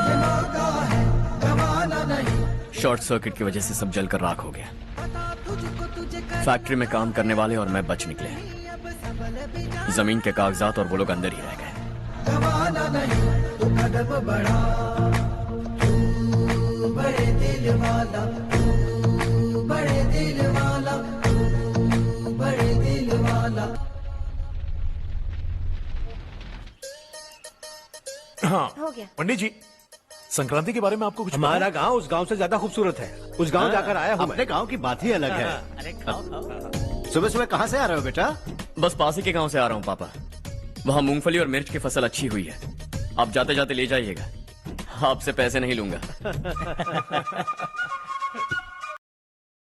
ये मौका है गवाना नहीं। शॉर्ट सर्किट की वजह से सब जलकर राख हो गया। फैक्ट्री में काम करने वाले और मैं बच निकले। जमीन के कागजात और वो लोग अंदर ही रह गए। गवाना नहीं तू कदम बढ़ा, तू बड़े दिल वाला, तू बड़े दिल वाला, तू बड़े दिल वाला। हाँ हो गया। पंडित जी, संक्रांति के बारे में आपको कुछ हमारा गांव उस गांव से ज्यादा खूबसूरत है। उस गांव जाकर आया हूँ अपने गांव की बात ही अलग है। अरे खाओ खाओ। सुबह सुबह कहाँ से आ रहे हो बेटा? बस पास ही के गांव से आ रहा हूँ पापा। वहाँ मूंगफली और मिर्च की फसल अच्छी हुई है। आप जाते जाते ले जाइएगा। आपसे पैसे नहीं लूंगा।